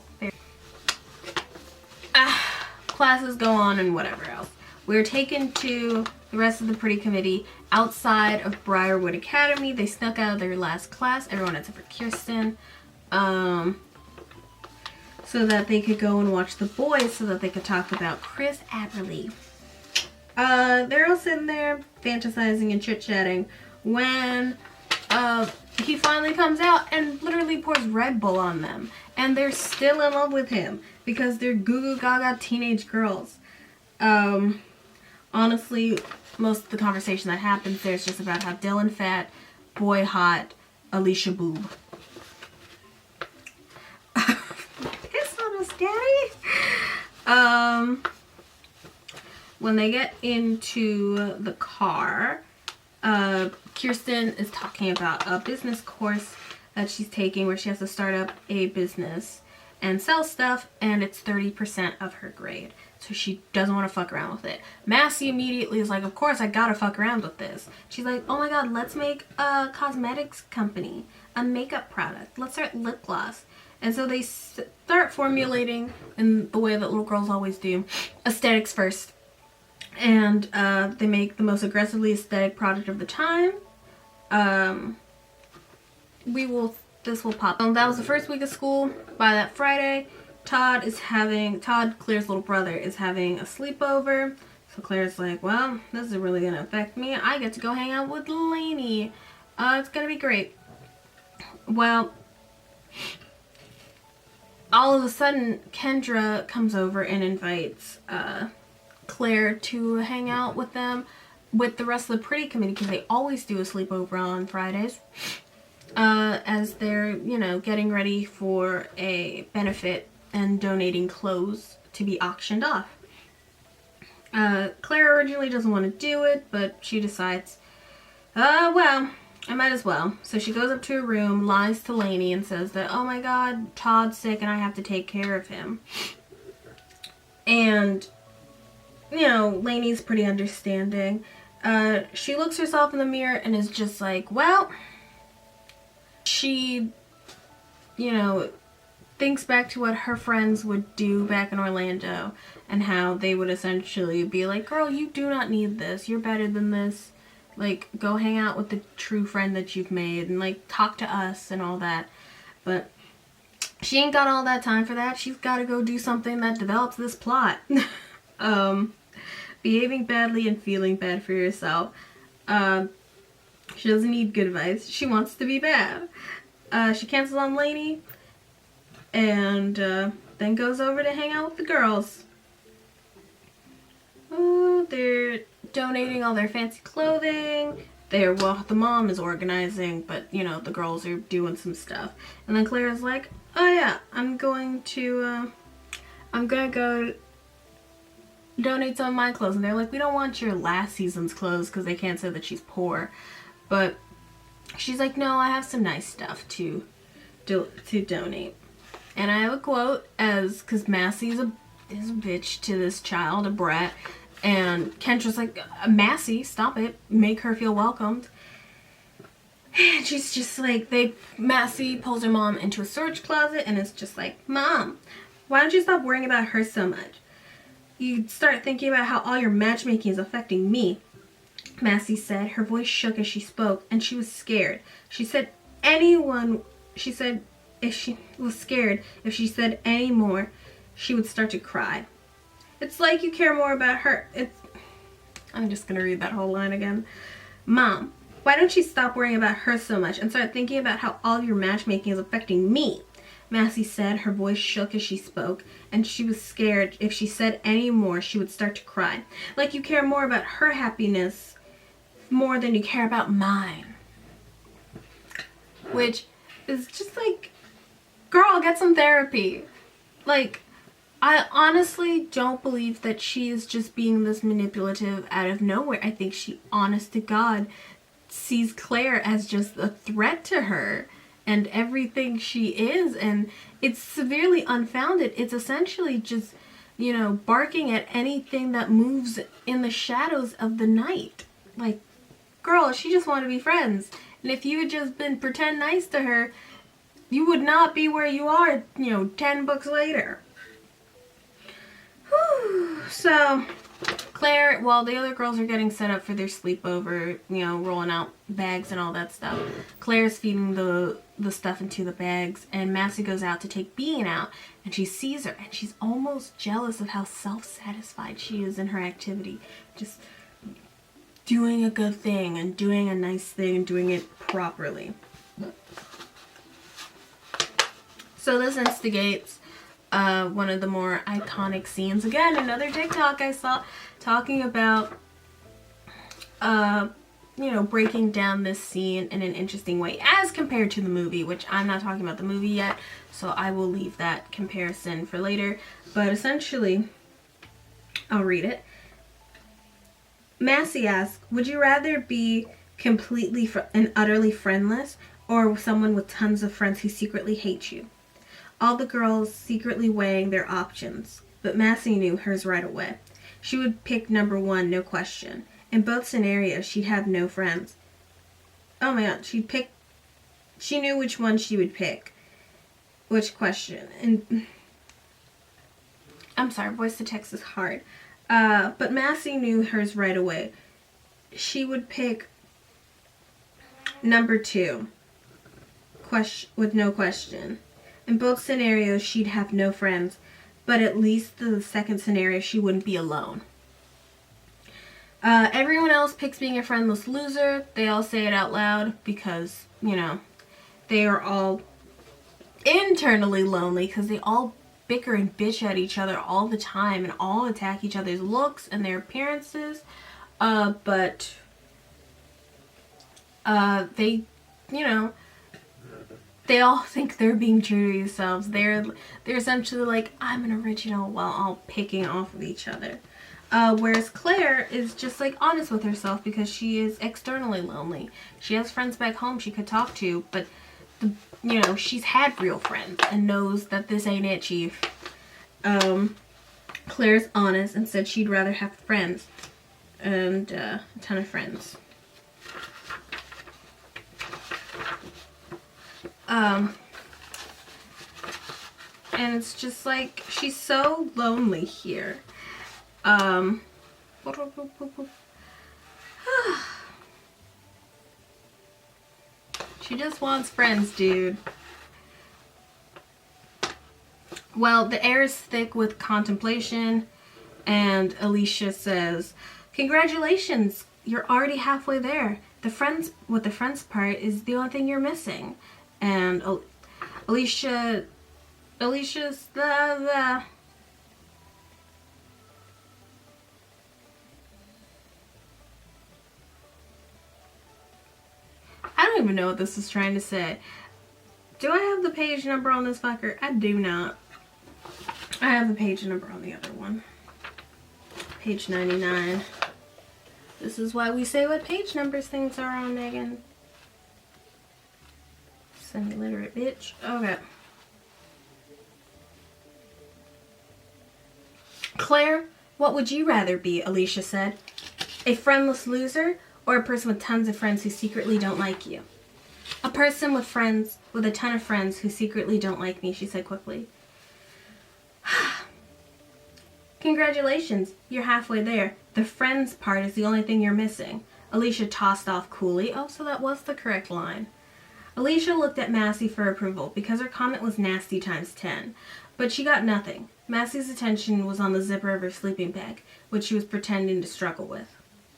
Classes go on and whatever else. We're taken to the rest of the pretty committee outside of Briarwood Academy. They snuck out of their last class, everyone except for Kirsten, so that they could go and watch the boys, so that they could talk about Chris Aberle. They're all sitting there fantasizing and chit-chatting when he finally comes out and literally pours Red Bull on them. And they're still in love with him because they're goo goo gaga teenage girls. Honestly, most of the conversation that happens there is just about how Dylan fat, boy hot, Alicia boob. Piss on us, daddy. When they get into the car, Kirsten is talking about a business course that she's taking where she has to start up a business and sell stuff, and it's 30% of her grade. So she doesn't want to fuck around with it. Massie immediately is like, of course I gotta fuck around with this. She's like, oh my god, let's make a cosmetics company, a makeup product. Let's start lip gloss. And so they start formulating, in the way that little girls always do, aesthetics first. And they make the most aggressively aesthetic product of the time. This will pop. That was the first week of school. By that Friday, Todd, Claire's little brother, is having a sleepover. So Claire's like, well, this is really gonna affect me. I get to go hang out with Lainey. It's gonna be great. Well, all of a sudden, Kendra comes over and invites Claire to hang out with them, with the rest of the pretty committee, because they always do a sleepover on Fridays, as they're, you know, getting ready for a benefit and donating clothes to be auctioned off. Claire originally doesn't want to do it, but she decides, well, I might as well. So she goes up to her room, lies to Lainey, and says that, oh my god, Todd's sick and I have to take care of him. And, you know, Lainey's pretty understanding. She looks herself in the mirror and is just like, well, she, you know, thinks back to what her friends would do back in Orlando and how they would essentially be like, girl, you do not need this. You're better than this. Like, go hang out with the true friend that you've made and, like, talk to us and all that. But she ain't got all that time for that. She's got to go do something that develops this plot. Behaving badly and feeling bad for yourself. She doesn't need good advice. She wants to be bad. She cancels on Lainey and then goes over to hang out with the girls. They're donating all their fancy clothing well, the mom is organizing, but you know, the girls are doing some stuff. And then Claire's like, oh yeah, I'm gonna go donate some of my clothes. And they're like, we don't want your last season's clothes, because they can't say that she's poor. But she's like, no, I have some nice stuff to donate. And I have a quote, because Massie is a bitch to this child, a brat. And Kendra's like, Massie, stop it. Make her feel welcomed. And she's just like, Massie pulls her mom into a storage closet and it's just like, Mom, why don't you stop worrying about her so much? You start thinking about how all your matchmaking is affecting me. Massie said. Her voice shook as she spoke, and she was scared. She said if she was scared, if she said any more, she would start to cry. It's like you care more about her. I'm just going to read that whole line again. Mom, why don't you stop worrying about her so much and start thinking about how all your matchmaking is affecting me? Massie said. Her voice shook as she spoke, and she was scared. If she said any more, she would start to cry. Like you care more about her happiness more than you care about mine. Which is just like, girl, get some therapy. Like, I honestly don't believe that she is just being this manipulative out of nowhere. I think she, honest to God, sees Claire as just a threat to her and everything she is, and it's severely unfounded. It's essentially just, you know, barking at anything that moves in the shadows of the night. Like, girl, she just wanted to be friends, and if you had just been pretend nice to her, you would not be where you are, you know, 10 books later. Whew. So Claire, while the other girls are getting set up for their sleepover, you know, rolling out bags and all that stuff, Claire's feeding the stuff into the bags, and Massie goes out to take Bean out, and she sees her, and she's almost jealous of how self-satisfied she is in her activity. Just doing a good thing, and doing a nice thing, and doing it properly. So this instigates one of the more iconic scenes. Again, another TikTok I saw talking about, you know, breaking down this scene in an interesting way as compared to the movie, which I'm not talking about the movie yet, so I will leave that comparison for later. But essentially, I'll read it. Massie asks, would you rather be completely and utterly friendless, or someone with tons of friends who secretly hate you? All the girls secretly weighing their options, but Massie knew hers right away. She would pick number one, no question. In both scenarios, she'd have no friends. Oh my god, she knew which one she would pick. Which question. And I'm sorry, voice to text is hard. But Massie knew hers right away. She would pick number two, with no question. In both scenarios, she'd have no friends, but at least the second scenario, she wouldn't be alone. Everyone else picks being a friendless loser. They all say it out loud because, you know, they are all internally lonely because they all bicker and bitch at each other all the time and all attack each other's looks and their appearances. But they, you know, they all think they're being true to themselves. They're essentially like, I'm an original, while all picking off of each other. Whereas Claire is just like honest with herself because she is externally lonely. She has friends back home she could talk to, but you know, she's had real friends and knows that this ain't it, chief. Claire's honest and said she'd rather have friends and a ton of friends. And it's just like, she's so lonely here. She just wants friends, dude. Well, the air is thick with contemplation, and Alicia says, congratulations, you're already halfway there. The friends part is the only thing you're missing. And Alicia's I don't even know what this is trying to say. Do I have the page number on this fucker? I do not. I have the page number on the other one. Page 99. This is why we say what page numbers things are on, Megan. Semi-literate bitch. Okay. Claire, what would you rather be? Alicia said. A friendless loser or a person with tons of friends who secretly don't like you? A person with friends, with a ton of friends who secretly don't like me, she said quickly. Congratulations, you're halfway there. The friends part is the only thing you're missing. Alicia tossed off coolly. Oh, so that was the correct line. Alicia looked at Massie for approval because her comment was nasty times 10. But she got nothing. Massie's attention was on the zipper of her sleeping bag, which she was pretending to struggle with.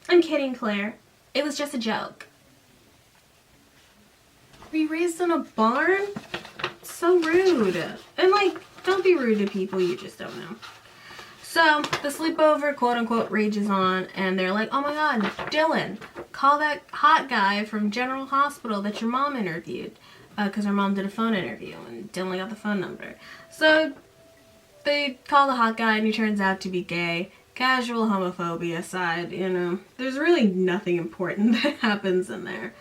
I'm kidding, Claire. It was just a joke. Were you raised in a barn? So rude. And like, don't be rude to people you just don't know. So, the sleepover, quote-unquote, rages on, and they're like, oh my god, Dylan, call that hot guy from General Hospital that your mom interviewed, because her mom did a phone interview, and Dylan got the phone number. So, they call the hot guy, and he turns out to be gay. Casual homophobia aside, you know, there's really nothing important that happens in there.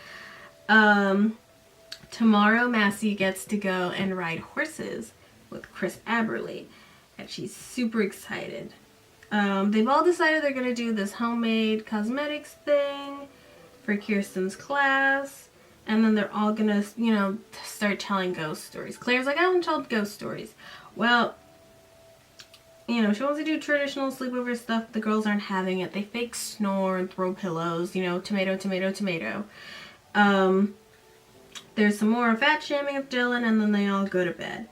Tomorrow, Massie gets to go and ride horses with Chris Aberle. And she's super excited. They've all decided they're going to do this homemade cosmetics thing for Kirsten's class. And then they're all going to, you know, start telling ghost stories. Claire's like, I don't tell ghost stories. Well, you know, she wants to do traditional sleepover stuff. The girls aren't having it. They fake snore and throw pillows. You know, tomato, tomato, tomato. There's some more fat shaming of Dylan. And then they all go to bed.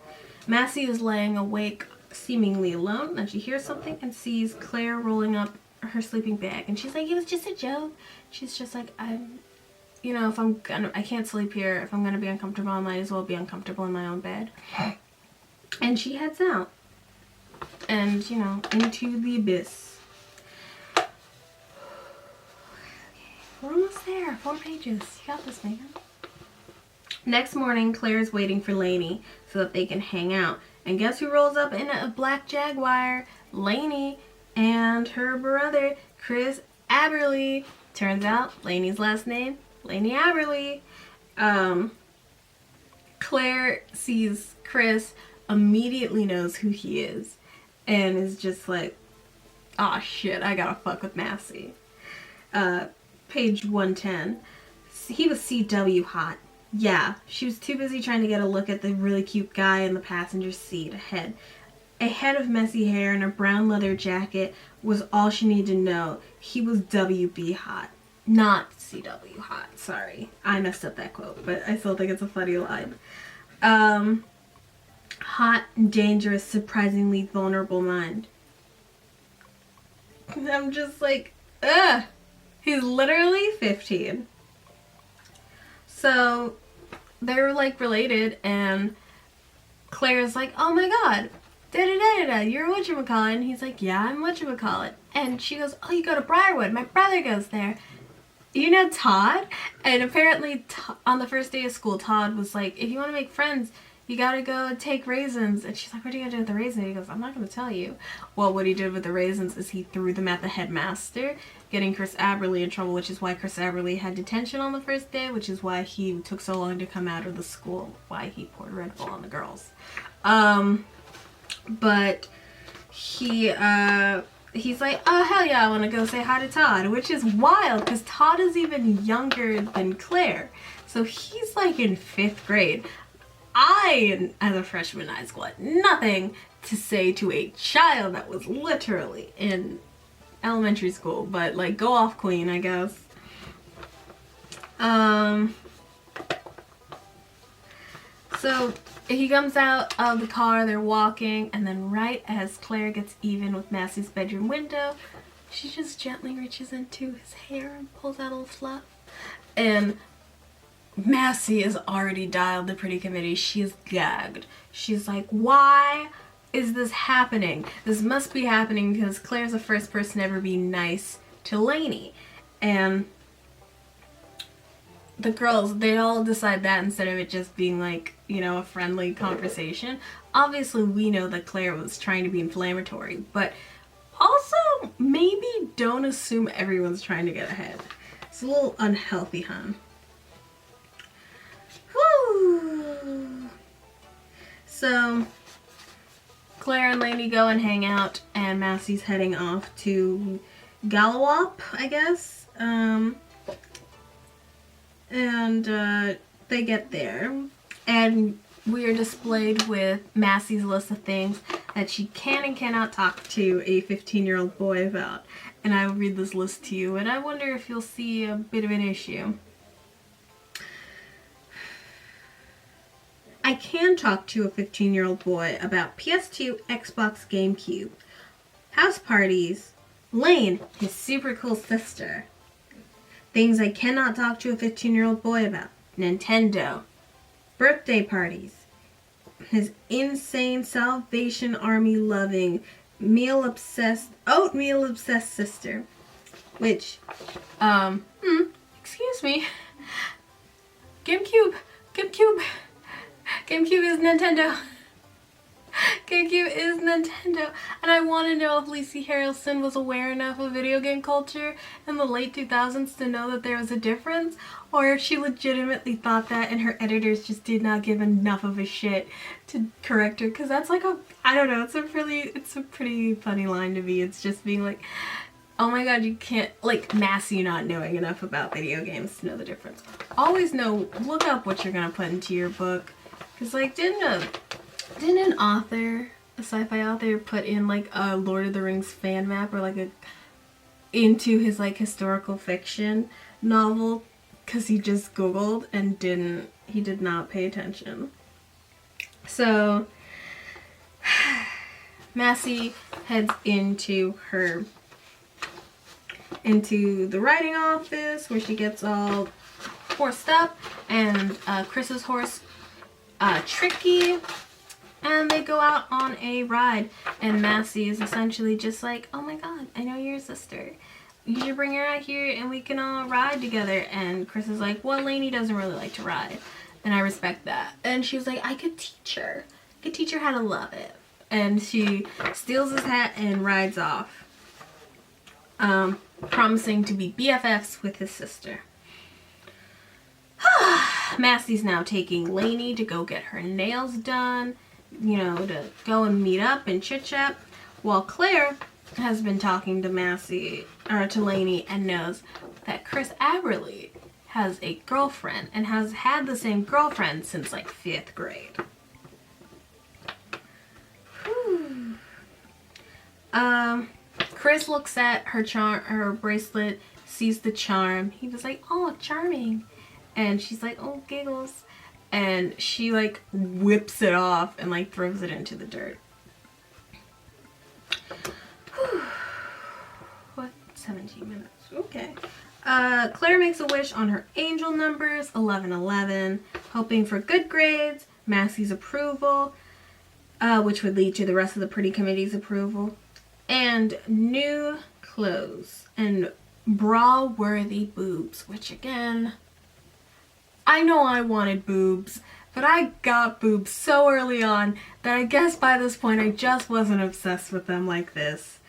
Massie is laying awake, seemingly alone, and she hears something and sees Claire rolling up her sleeping bag, and she's like, it was just a joke. She's just like, you know, I can't sleep here. If I'm gonna be uncomfortable, I might as well be uncomfortable in my own bed. And she heads out and, you know, into the abyss. Okay, we're almost there. 4 pages. You got this, Megan. Next morning, Claire's waiting for Lainey so that they can hang out. And guess who rolls up in a black Jaguar? Lainey and her brother, Chris Aberle. Turns out, Lainey's last name, Lainey Aberle. Claire sees Chris, immediately knows who he is, and is just like, aw shit, I gotta fuck with Massie. Page 110. He was CW hot. Yeah, she was too busy trying to get a look at the really cute guy in the passenger seat ahead. A head of messy hair and a brown leather jacket was all she needed to know. He was WB hot. Not CW hot. Sorry. I messed up that quote, but I still think it's a funny line. Hot, dangerous, surprisingly vulnerable mind. I'm just like, ugh. He's literally 15. So they're like related, and Claire's like, oh my god, da-da-da-da-da, you're whatchamacallit. And he's like, yeah, I'm whatchamacallit. And she goes, oh, you go to Briarwood, my brother goes there. You know Todd? And apparently on the first day of school, Todd was like, if you want to make friends, you gotta go take raisins. And she's like, what are you gonna do with the raisins? He goes, I'm not gonna tell you. Well, what he did with the raisins is he threw them at the headmaster, getting Chris Aberle in trouble, which is why Chris Aberle had detention on the first day, which is why he took so long to come out of the school, why he poured Red Bull on the girls. But he's like, oh hell yeah, I want to go say hi to Todd, which is wild because Todd is even younger than Claire. So he's like in 5th grade. I, as a freshman in high school, had nothing to say to a child that was literally in elementary school, but like, go off, queen, I guess. So he comes out of the car, they're walking, and then right as Claire gets even with Massie's bedroom window, she just gently reaches into his hair and pulls out a little fluff. And Massie is already dialed the pretty committee. She is gagged. She's like, why is this happening? This must be happening because Claire's the first person to ever be nice to Lainey. And the girls, they all decide that instead of it just being like, you know, a friendly conversation. Obviously, we know that Claire was trying to be inflammatory, but also maybe don't assume everyone's trying to get ahead. It's a little unhealthy, hon. Whew. So, Claire and Lainey go and hang out, and Massie's heading off to GWORLS, I guess. They get there, and we are displayed with Massie's list of things that she can and cannot talk to a 15-year-old boy about. And I will read this list to you, and I wonder if you'll see a bit of an issue. I can talk to a 15-year-old boy about PS2, Xbox, GameCube, house parties, Lane, his super cool sister. Things I cannot talk to a 15-year-old boy about: Nintendo, birthday parties, his insane Salvation Army loving, oatmeal obsessed sister. Which, excuse me. GameCube is Nintendo. GameCube is Nintendo. And I want to know if Lacey Harrelson was aware enough of video game culture in the late 2000s to know that there was a difference, or if she legitimately thought that and her editors just did not give enough of a shit to correct her. Because that's like I don't know, it's a pretty funny line to me. It's just being like, oh my god, you can't, like, Massie not knowing enough about video games to know the difference. Always look up what you're gonna put into your book. Because, like, didn't an author, a sci-fi author, put in, like, a Lord of the Rings fan map, or, like, into his, like, historical fiction novel? Because he just Googled and he did not pay attention. So, Massie heads into the writing office, where she gets all horsed up, and Chris's horse, Tricky, and they go out on a ride, and Massie is essentially just like, oh my god, I know your sister. You should bring her out here and we can all ride together. And Chris is like, well, Lainey doesn't really like to ride, and I respect that. And she's like, I could teach her. I could teach her how to love it. And she steals his hat and rides off, promising to be BFFs with his sister. Massie's now taking Lainey to go get her nails done, you know, to go and meet up and chit-chat, while Claire has been talking to Lainey, and knows that Chris Aberle has a girlfriend and has had the same girlfriend since like 5th grade. Whew. Chris looks at her bracelet, sees the charm. He was like, oh, charming. And she's like, oh, giggles. And she, like, whips it off and, like, throws it into the dirt. Whew. What? 17 minutes. Okay. Claire makes a wish on her angel numbers, 1111, hoping for good grades, Massie's approval, which would lead to the rest of the pretty committee's approval, and new clothes and bra-worthy boobs, which, again, I know I wanted boobs, but I got boobs so early on that I guess by this point I just wasn't obsessed with them like this.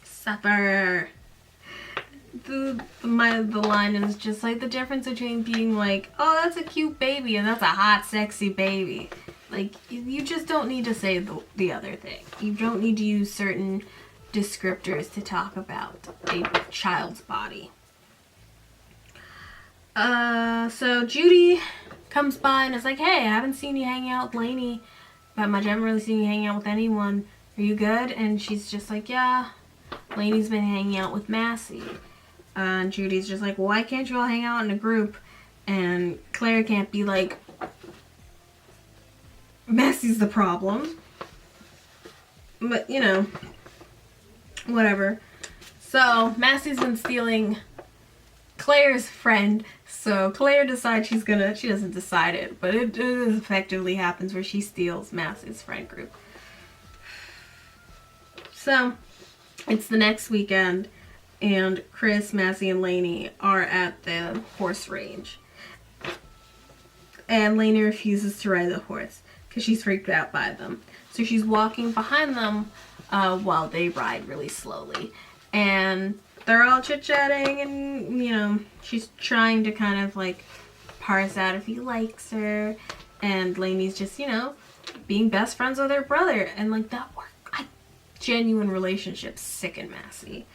Supper. The line is just like the difference between being like, oh, that's a cute baby, and that's a hot, sexy baby. Like, you just don't need to say the other thing. You don't need to use certain descriptors to talk about a child's body. So Judy comes by and is like, hey, I haven't seen you hanging out with Lainey that much. I haven't really seen you hanging out with anyone. Are you good? And she's just like, yeah, Lainey's been hanging out with Massie. And Judy's just like, well, why can't you all hang out in a group? And Claire can't be like, Massie's the problem. But, you know, whatever. So Massie's been stealing Claire's friend, so Claire decides she doesn't decide it, but it effectively happens where she steals Massie's friend group. So, it's the next weekend, and Chris, Massie, and Lainey are at the horse range. And Lainey refuses to ride the horse because she's freaked out by them. So she's walking behind them while they ride really slowly. And they're all chit-chatting, and, you know, she's trying to kind of, like, parse out if he likes her. And Lainey's just, you know, being best friends with her brother. And, like, that work. Genuine relationships sicken Massie.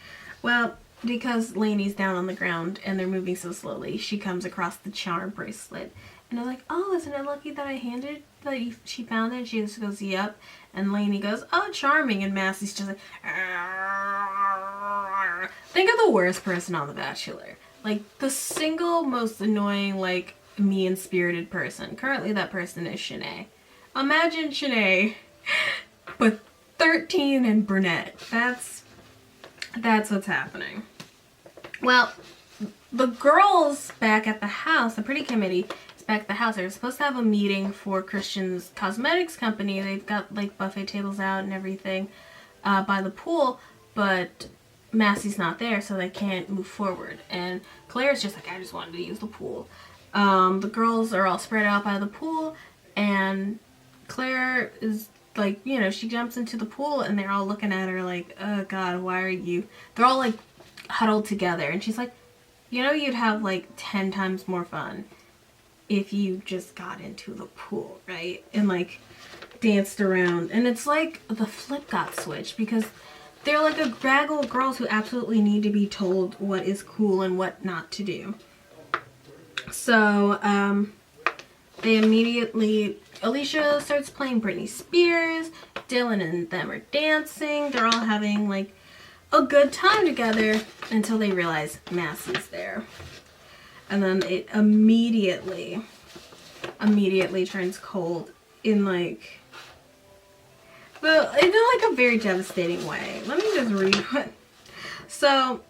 Well, because Lainey's down on the ground and they're moving so slowly, she comes across the charm bracelet. And I'm like, oh, isn't it lucky that I she found it? And she just goes, yep. And Lainey goes, oh, charming. And Massie's just like, argh. Think of the worst person on The Bachelor. Like, the single most annoying, like, mean-spirited person. Currently, that person is Shanae. Imagine Shanae, but 13 and brunette. That's what's happening. Well, the girls back at the house, the pretty committee, back at the house. They were supposed to have a meeting for Christian's cosmetics company. They've got like buffet tables out and everything by the pool, but Massie's not there, so they can't move forward. And Claire's just like, I just wanted to use the pool. The girls are all spread out by the pool, and Claire is like, you know, she jumps into the pool and they're all looking at her like, oh God, why are you? They're all like huddled together, and she's like, you know, you'd have like 10 times more fun if you just got into the pool, right? And like danced around. And it's like the flip got switched, because they're like a gaggle of girls who absolutely need to be told what is cool and what not to do. So they immediately, Alicia starts playing Britney Spears, Dylan and them are dancing, they're all having like a good time together until they realize Massie's there. And then it immediately turns cold in like a very devastating way. Let me just read what. So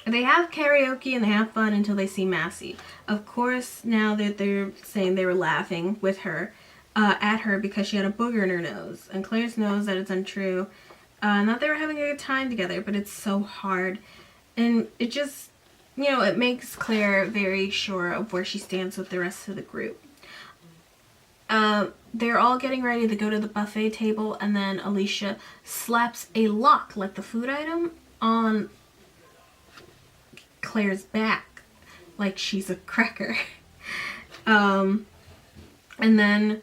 they have karaoke and they have fun until they see Massie. Of course, now that they're saying they were laughing with her, at her because she had a booger in her nose. And Claire's knows that it's untrue. Not they were having a good time together, but it's so hard. And it just, you know, it makes Claire very sure of where she stands with the rest of the group. They're all getting ready to go to the buffet table, and then Alicia slaps a lock, like the food item, on Claire's back, like she's a cracker. And then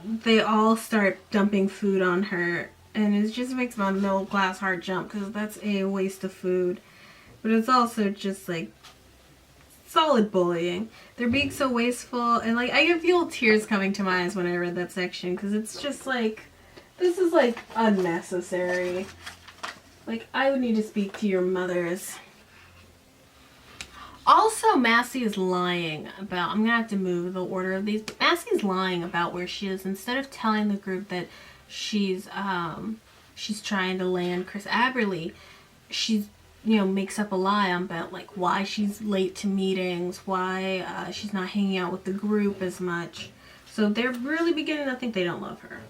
they all start dumping food on her, and it just makes my middle class heart jump, because that's a waste of food. But it's also just like solid bullying. They're being so wasteful, and like I can feel tears coming to my eyes when I read that section, because it's just like, this is like unnecessary. Like, I would need to speak to your mothers. Also, Massie is lying about, I'm gonna have to move the order of these, but Massie is lying about where she is. Instead of telling the group that she's trying to land Chris Aberle, she's, you know, makes up a lie about like why she's late to meetings, why she's not hanging out with the group as much. So they're really beginning to think they don't love her.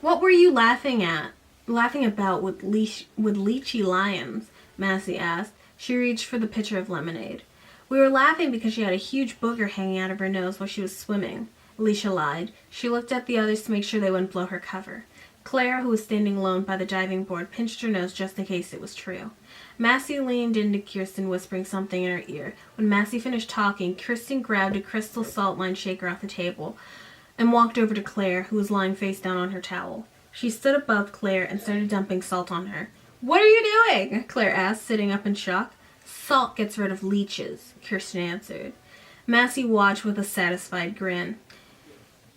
What were you laughing about with Leechy Lions? Massie asked. She reached for the pitcher of lemonade. We were laughing because she had a huge booger hanging out of her nose while she was swimming. Alicia lied. She looked at the others to make sure they wouldn't blow her cover. Claire, who was standing alone by the diving board, pinched her nose just in case it was true. Massie leaned into Kirsten, whispering something in her ear. When Massie finished talking, Kirsten grabbed a crystal salt line shaker off the table and walked over to Claire, who was lying face down on her towel. She stood above Claire and started dumping salt on her. What are you doing? Claire asked, sitting up in shock. Salt gets rid of leeches, Kirsten answered. Massie watched with a satisfied grin.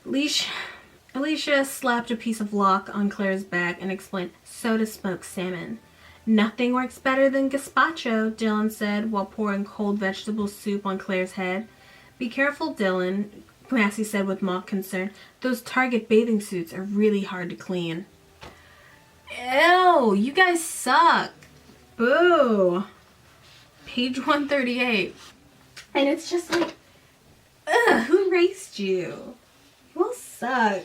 Alicia slapped a piece of lock on Claire's back and explained, so does smoked salmon. Nothing works better than gazpacho, Dylan said while pouring cold vegetable soup on Claire's head. Be careful, Dylan, Massie said with mock concern. Those Target bathing suits are really hard to clean. Ew, you guys suck. Boo. Page 138. And it's just like, ugh, who raised you? You all suck.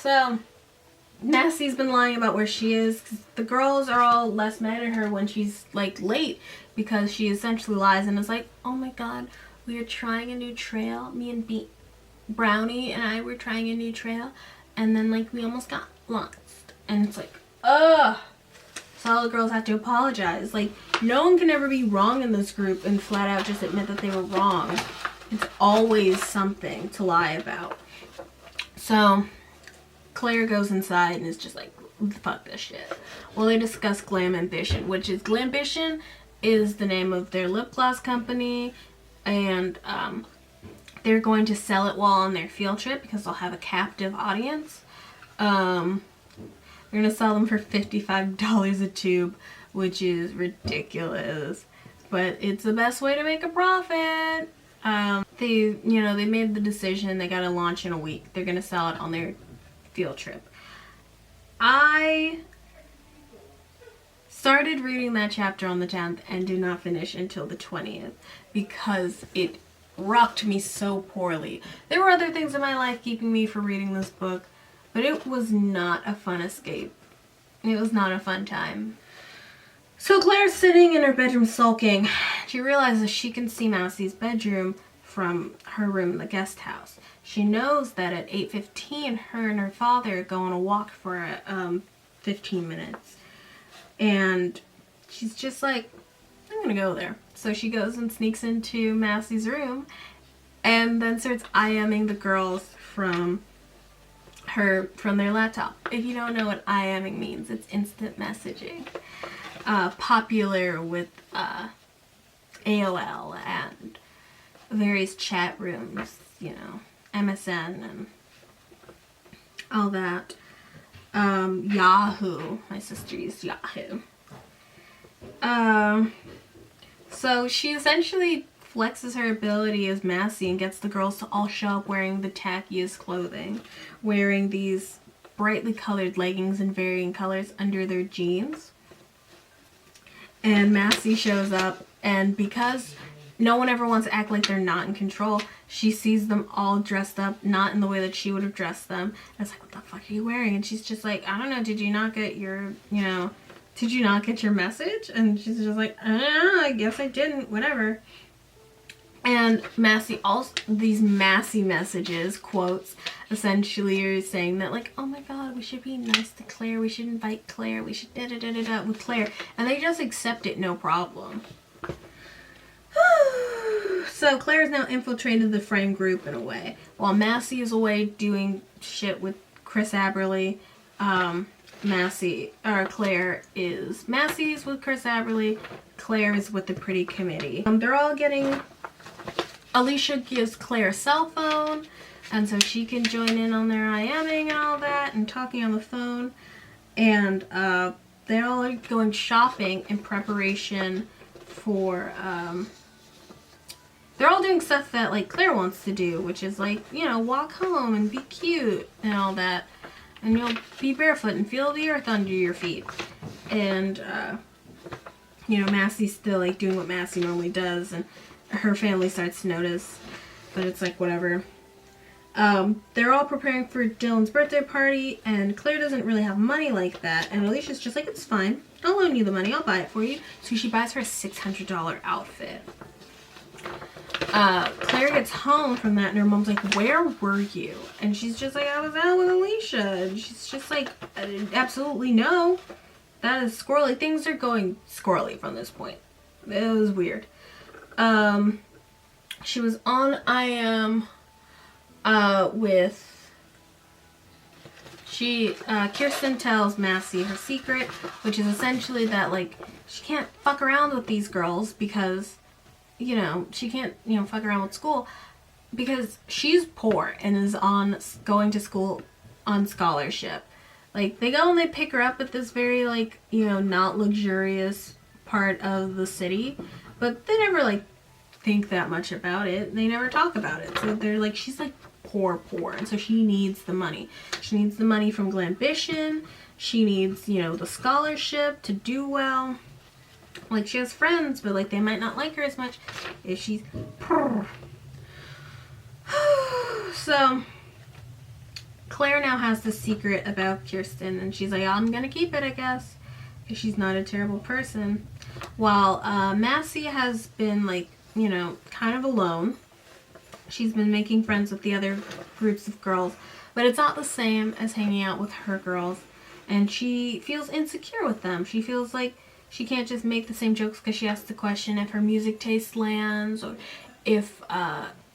So Massie's been lying about where she is, 'cause the girls are all less mad at her when she's like late, because she essentially lies and is like, oh my god, we are trying a new trail, me and Brownie and I were trying a new trail, and then like we almost got lost. And it's like, ugh. So all the girls have to apologize. Like, no one can ever be wrong in this group and flat out just admit that they were wrong. It's always something to lie about. So Claire goes inside and is just like, fuck this shit. Well, they discuss Glam Ambition, which is, Glambition is the name of their lip gloss company, and they're going to sell it while on their field trip because they'll have a captive audience. They're going to sell them for $55 a tube, which is ridiculous. But it's the best way to make a profit. They made the decision. They got to launch in a week. They're going to sell it on their field trip. I started reading that chapter on the 10th and did not finish until the 20th because it rocked me so poorly. There were other things in my life keeping me from reading this book, but it was not a fun escape. It was not a fun time. So Claire's sitting in her bedroom sulking. She realizes she can see Massie's bedroom from her room in the guest house. She knows that at 8:15, her and her father go on a walk for 15 minutes. And she's just like, I'm gonna go there. So she goes and sneaks into Massie's room and then starts IMing the girls from their laptop. If you don't know what IMing means, it's instant messaging. Popular with AOL and various chat rooms, MSN and all that. Yahoo. My sister used Yahoo. So she essentially flexes her ability as Massie and gets the girls to all show up wearing the tackiest clothing, wearing these brightly colored leggings in varying colors under their jeans. And Massie shows up, and because no one ever wants to act like they're not in control, she sees them all dressed up, not in the way that she would have dressed them. And it's like, what the fuck are you wearing? And she's just like, I don't know, did you not get your message? And she's just like, I don't know, I guess I didn't, whatever. And Massie, also, these Massie messages, quotes, essentially are saying that, like, oh my god, we should be nice to Claire, we should invite Claire, we should da-da-da-da-da with Claire. And they just accept it, no problem. So Claire's now infiltrated the Frame group in a way. While Massie is away doing shit with Chris Aberle, Massie's with Chris Aberle, Claire is with the Pretty Committee. They're all getting... Alicia gives Claire a cell phone, and so she can join in on their IMing and all that, and talking on the phone. And they're all going shopping in preparation for... they're all doing stuff that, like, Claire wants to do, which is, like, walk home and be cute and all that. And you'll be barefoot and feel the earth under your feet. And, Massie's still, like, doing what Massie normally does, and her family starts to notice, but it's like, whatever. They're all preparing for Dylan's birthday party, and Claire doesn't really have money like that, and Alicia's just like, it's fine, I'll loan you the money, I'll buy it for you. So she buys her a $600 outfit. Claire gets home from that, and her mom's like, where were you? And she's just like, I was out with Alicia. And she's just like, absolutely no. That is squirrely. Things are going squirrely from this point. It was weird. She was on IM Kirsten tells Massie her secret, which is essentially that, like, she can't fuck around with these girls because, she can't, fuck around with school because she's poor and is going to school on scholarship. Like, they go and they pick her up at this very, like, not luxurious part of the city, but they never, like, think that much about it. They never talk about it. So they're like, she's, like, poor, and so she needs the money. She needs the money from Glambition. She needs, the scholarship to do well. Like, she has friends, but, like, they might not like her as much if she's poor. So Claire now has the secret about Kirsten, and she's like, I'm gonna keep it, I guess, because she's not a terrible person. While Massie has been, like, you know, kind of alone. She's been making friends with the other groups of girls, but it's not the same as hanging out with her girls, and she feels insecure with them. She feels like she can't just make the same jokes because she has to question if her music taste lands, or if,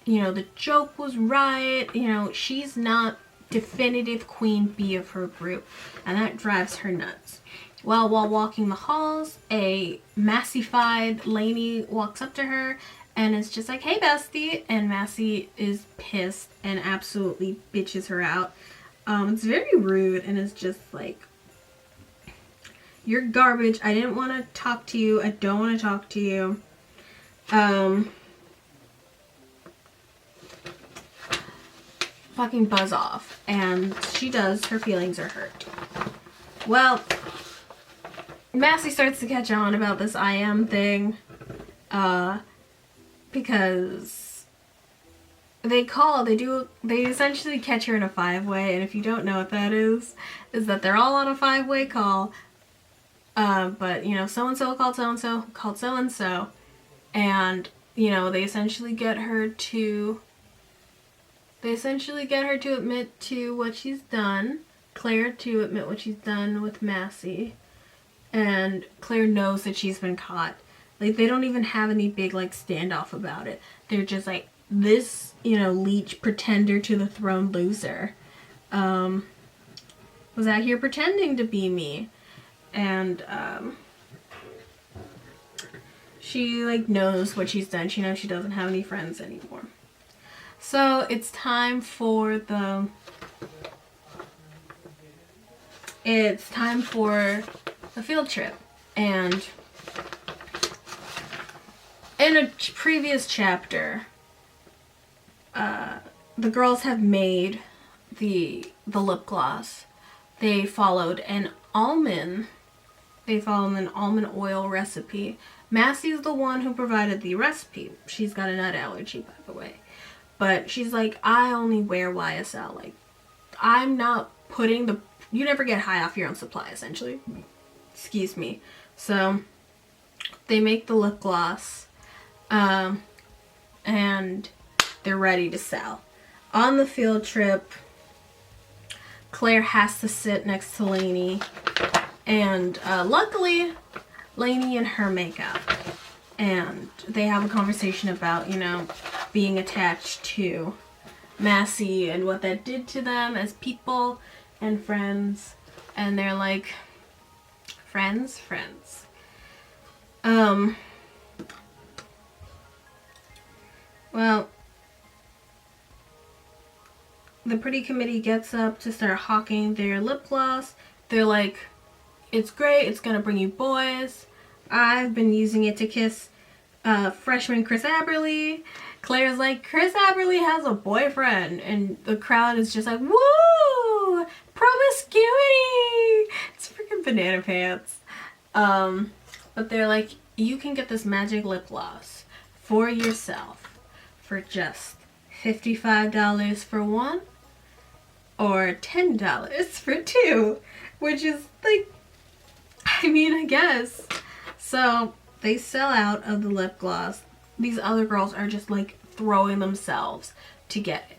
you know, the joke was right. You know, she's not definitive queen bee of her group, and that drives her nuts. Well, while walking the halls, a massified Lainey walks up to her and is just like, hey, bestie. And Massie is pissed and absolutely bitches her out. It's very rude and is just like, you're garbage. I didn't want to talk to you. I don't want to talk to you. Fucking buzz off. And she does. Her feelings are hurt. Well, Massie starts to catch on about this I am thing, because they essentially catch her in a five-way, and if you don't know what that is that they're all on a five-way call, but, you know, so-and-so called so-and-so, called so-and-so, and, you know, they essentially get her to admit to what she's done, Claire to admit what she's done with Massie. And Claire knows that she's been caught. Like, they don't even have any big, like, standoff about it. They're just like, this, you know, leech pretender to the throne loser was out here pretending to be me. And she, like, knows what she's done. She knows she doesn't have any friends anymore. So it's time for the field trip. And in a previous chapter, the girls have made the lip gloss. They followed an almond oil recipe. Massie's the one who provided the recipe. She's got a nut allergy, by the way. But she's like, I only wear YSL. Like, I'm not putting you never get high off your own supply, essentially. Excuse me. So they make the lip gloss, and they're ready to sell. On the field trip, Claire has to sit next to Lainey, and luckily Lainey and her make up, and they have a conversation about, you know, being attached to Massie and what that did to them as people and friends. And they're like, friends. Well, the pretty committee gets up to start hawking their lip gloss. They're like, it's great, it's gonna bring you boys. I've been using it to kiss freshman Chris Aberle. Claire's like, Chris Aberle has a boyfriend. And the crowd is just like, woo! Promiscuity! It's freaking banana pants. But they're like, you can get this magic lip gloss for yourself for just $55 for one or $10 for two, which is like, I mean, I guess. So they sell out of the lip gloss. These other girls are just like throwing themselves to get it.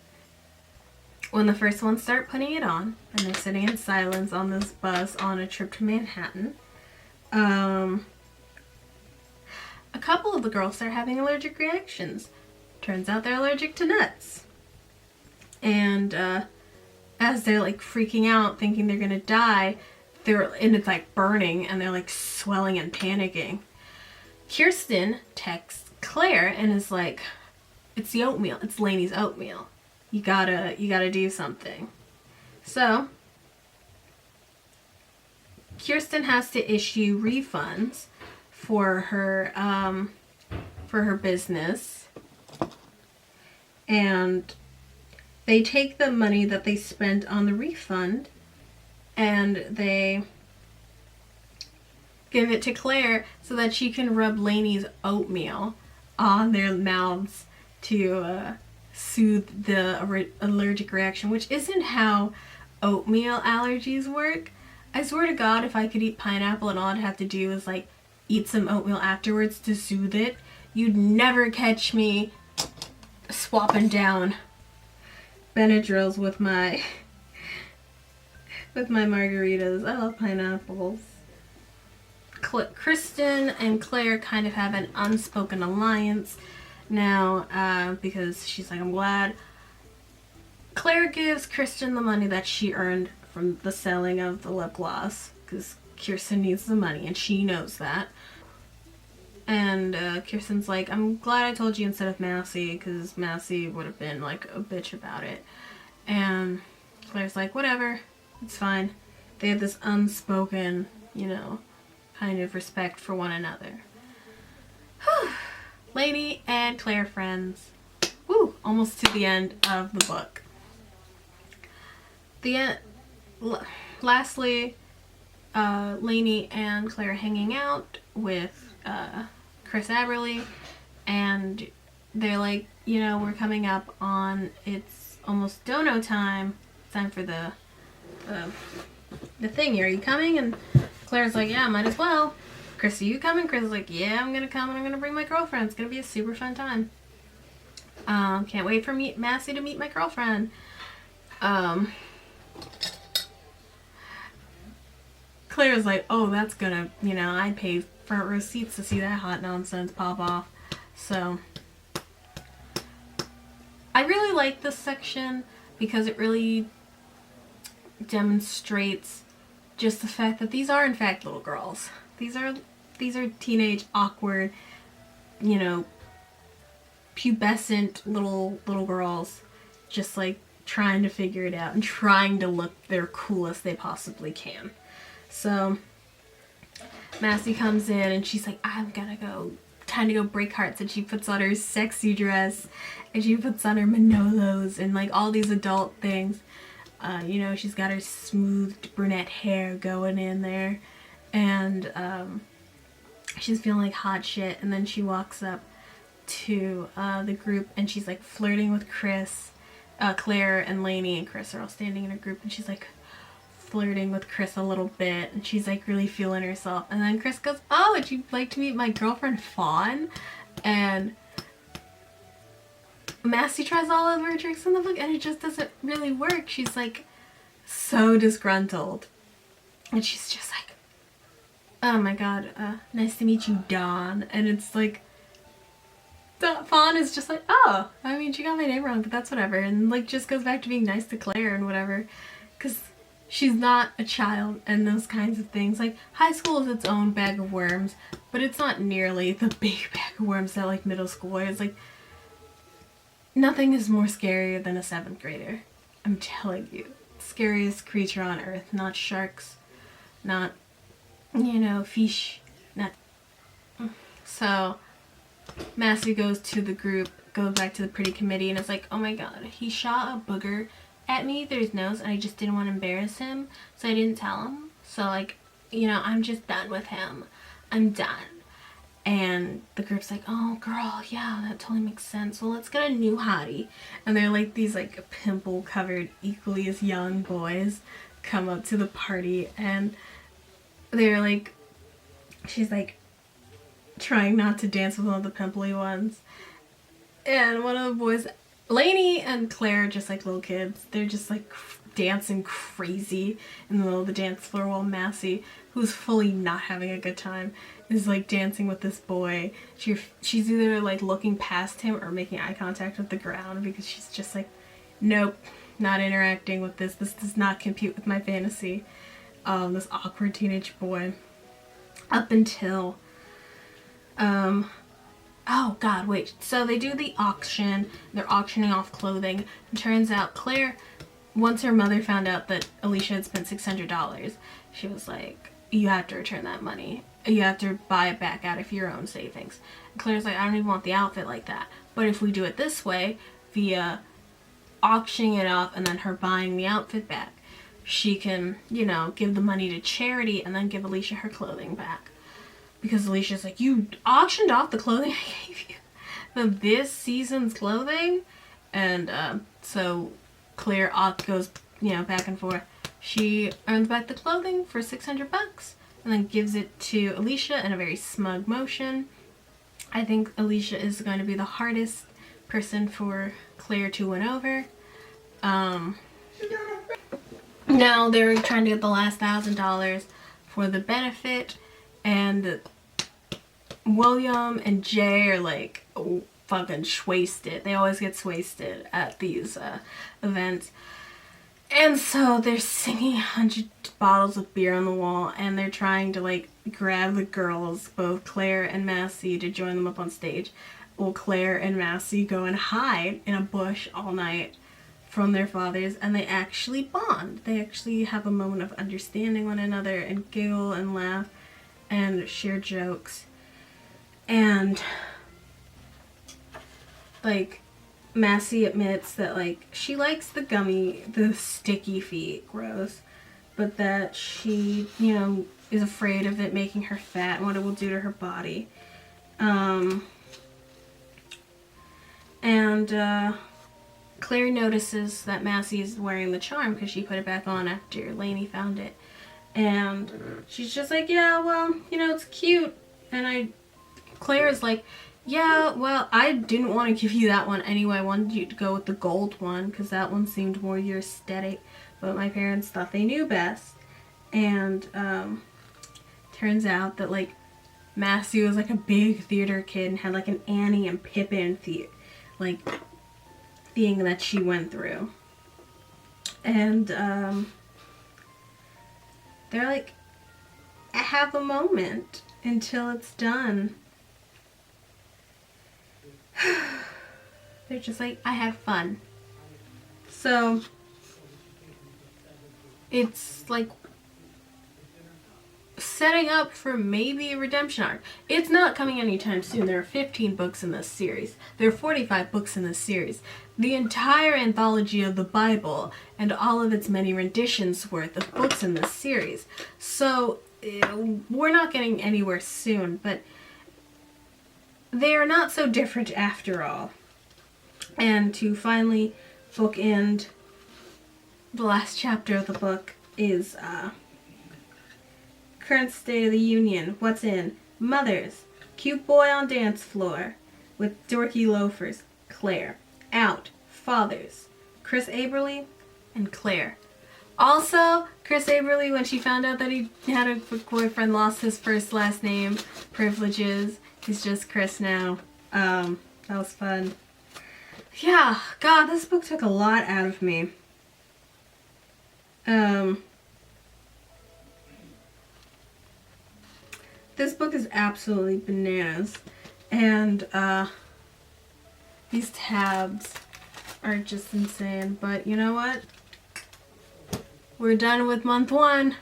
When the first ones start putting it on, and they're sitting in silence on this bus on a trip to Manhattan, a couple of the girls start having allergic reactions. Turns out they're allergic to nuts. And as they're like freaking out, thinking they're gonna die, and it's like burning, and they're like swelling and panicking. Kirsten texts Claire and is like, it's the oatmeal. It's Lainey's oatmeal. You gotta do something. So Kirsten has to issue refunds for her business, and they take the money that they spent on the refund and they give it to Claire so that she can rub Lainey's oatmeal on their mouths to soothe the allergic reaction, which isn't how oatmeal allergies work. I swear to God, if I could eat pineapple and all I'd have to do is like eat some oatmeal afterwards to soothe it, you'd never catch me swapping down Benadryls with my margaritas. I love pineapples. Kristen and Claire kind of have an unspoken alliance now, because she's like, I'm glad. Claire gives Kristen the money that she earned from the selling of the lip gloss, because Kirsten needs the money and she knows that. And Kirsten's like, I'm glad I told you instead of Massie, because Massie would have been like a bitch about it. And Claire's like, whatever, it's fine. They have this unspoken, you know, kind of respect for one another. Lainey and Claire friends. Woo! Almost to the end of the book. Lastly, Lainey and Claire hanging out with Chris Aberle, and they're like, you know, we're coming up on, it's almost dono time. It's time for the thing. Are you coming? And Claire's like, yeah, might as well. Chris, are you coming? Chris is like, yeah, I'm gonna come and I'm gonna bring my girlfriend. It's gonna be a super fun time. Can't wait for Massie to meet my girlfriend. Claire's like, oh, that's gonna, you know, I'd pay front row seats to see that hot nonsense pop off. So I really like this section because it really demonstrates just the fact that these are in fact little girls. These are teenage, awkward, you know, pubescent little girls, just like trying to figure it out and trying to look their coolest they possibly can. So Massie comes in and she's like, I'm gonna go, time to go break hearts, and she puts on her sexy dress and she puts on her Manolos and like all these adult things. You know, she's got her smoothed brunette hair going in there, and she's feeling like hot shit. And then she walks up to the group and she's like flirting with Chris. Claire and Lainey and Chris are all standing in a group, and she's like flirting with Chris a little bit, and she's like really feeling herself. And then Chris goes, oh, would you like to meet my girlfriend Fawn? And Massie tries all of her tricks in the book and it just doesn't really work. She's like so disgruntled, and she's just like, oh my god, nice to meet you, Dawn. And it's like, Fawn is just like, oh, I mean, she got my name wrong, but that's whatever, and like just goes back to being nice to Claire and whatever, because she's not a child and those kinds of things. Like, high school is its own bag of worms, but it's not nearly the big bag of worms that like middle school is. Like, nothing is more scarier than a 7th grader. I'm telling you. Scariest creature on earth. Not sharks. Not, you know, fish. Not. So Massie goes to the group, goes back to the pretty committee, and it's like, oh my god, he shot a booger at me through his nose and I just didn't want to embarrass him, so I didn't tell him. So like, you know, I'm just done with him. I'm done. And the group's like, oh girl, yeah, that totally makes sense. Well, let's get a new hottie. And they're like these like pimple covered, equally as young boys come up to the party, and they're like, she's like trying not to dance with one of the pimply ones. And one of the boys, Lainey and Claire, just like little kids, they're just like dancing crazy in the middle of the dance floor, while Massie, who's fully not having a good time, is like dancing with this boy. She's either like looking past him or making eye contact with the ground, because she's just like, nope, not interacting with this. This does not compute with my fantasy. This awkward teenage boy. Up until, oh god, wait. So they do the auction. They're auctioning off clothing. It turns out Claire, once her mother found out that Alicia had spent $600, she was like, you have to return that money. You have to buy it back out of your own savings. And Claire's like, I don't even want the outfit like that. But if we do it this way, via auctioning it off and then her buying the outfit back, she can, you know, give the money to charity and then give Alicia her clothing back. Because Alicia's like, you auctioned off the clothing I gave you, this season's clothing, And so Claire goes, you know, back and forth. She earns back the clothing for $600 and then gives it to Alicia in a very smug motion. I think Alicia is going to be the hardest person for Claire to win over. Now they're trying to get the last $1,000 for the benefit, and William and Jay are like fucking wasted. They always get wasted at these events. And so they're singing 100 bottles of beer on the wall, and they're trying to like grab the girls, both Claire and Massie, to join them up on stage. Well, Claire and Massie go and hide in a bush all night from their fathers, and they actually bond. They actually have a moment of understanding one another and giggle and laugh and share jokes. And like Massie admits that like she likes the sticky feet, gross, but that she, you know, is afraid of it making her fat and what it will do to her body. Claire notices that Massie is wearing the charm because she put it back on after Lainey found it. And she's just like, yeah, well, you know, it's cute. And Claire is like, yeah, well, I didn't want to give you that one anyway. I wanted you to go with the gold one because that one seemed more your aesthetic. But my parents thought they knew best. And turns out that, like, Massie was, like, a big theater kid and had, like, an Annie and Pippin thing that she went through. And they're like, I have a moment until it's done. They're just like, I had fun. So it's like setting up for maybe a redemption arc. It's not coming anytime soon. There are 15 books in this series. There are 45 books in this series. The entire anthology of the Bible and all of its many renditions worth of books in this series. So we're not getting anywhere soon, but they are not so different after all. And to finally bookend the last chapter of the book is current state of the union. What's in? Mothers. Cute boy on dance floor with dorky loafers. Claire. Out. Fathers. Chris Aberle and Claire. Also, Chris Aberle, when she found out that he had a boyfriend, lost his first last name privileges. He's just Chris now. That was fun. Yeah, God, this book took a lot out of me. This book is absolutely bananas. And, these tabs are just insane. But you know what? We're done with month 1.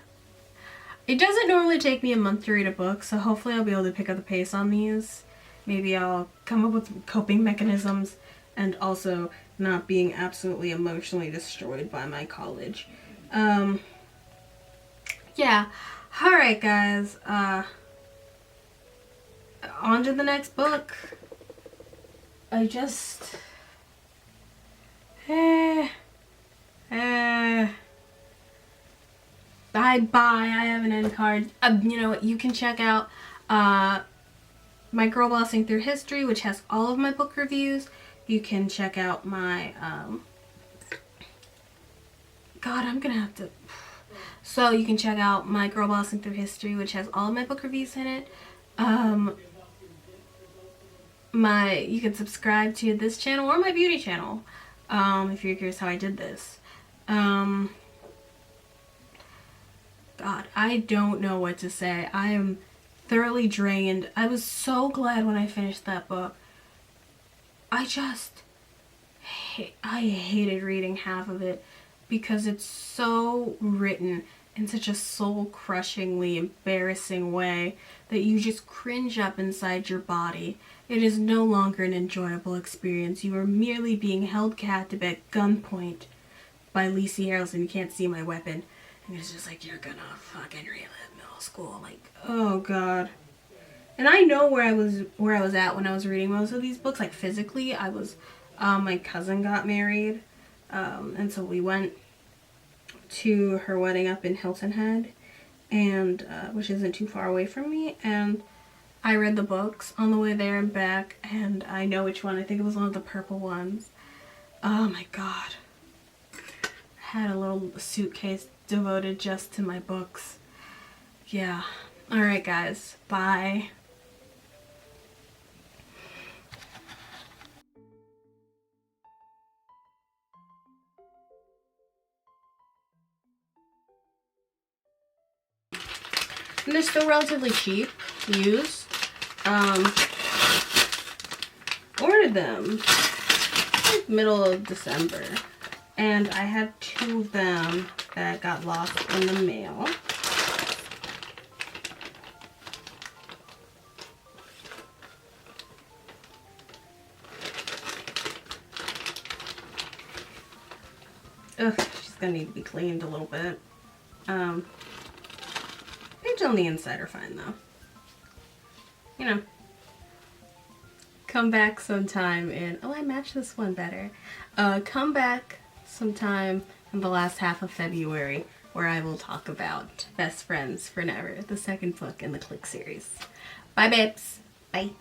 It doesn't normally take me a month to read a book, so hopefully I'll be able to pick up the pace on these. Maybe I'll come up with coping mechanisms and also not being absolutely emotionally destroyed by my college. Yeah. Alright, guys. On to the next book. I just... Bye. I have an end card. You know what? You can check out my Girl Bossing Through History, which has all of my book reviews. You can check out my God, I'm gonna have to. So you can check out my Girl Bossing Through History, which has all of my book reviews in it. You can subscribe to this channel or my beauty channel if you're curious how I did this. God, I don't know what to say. I am thoroughly drained. I was so glad when I finished that book. I hated reading half of it because it's so written in such a soul-crushingly embarrassing way that you just cringe up inside your body. It is no longer an enjoyable experience. You are merely being held captive at gunpoint by Lacey Harrelson. You can't see my weapon. And it's just like, you're gonna fucking relive middle school. Like, oh God. And I know where I was at when I was reading most of these books. Like, physically, I was My cousin got married, and so we went to her wedding up in Hilton Head, and which isn't too far away from me, and I read the books on the way there and back, and I know which one. I think it was one of the purple ones. Oh my god. I had a little suitcase devoted just to my books. Yeah. Alright guys, bye. And they're still relatively cheap, used. Ordered them like middle of December, and I had 2 of them that got lost in the mail. Ugh, she's gonna need to be cleaned a little bit. Page on the inside are fine though. You know. Come back sometime in, oh, I matched this one better. Come back sometime in the last half of February where I will talk about Best Friends for Never, the second book in the Clique series. Bye babes. Bye.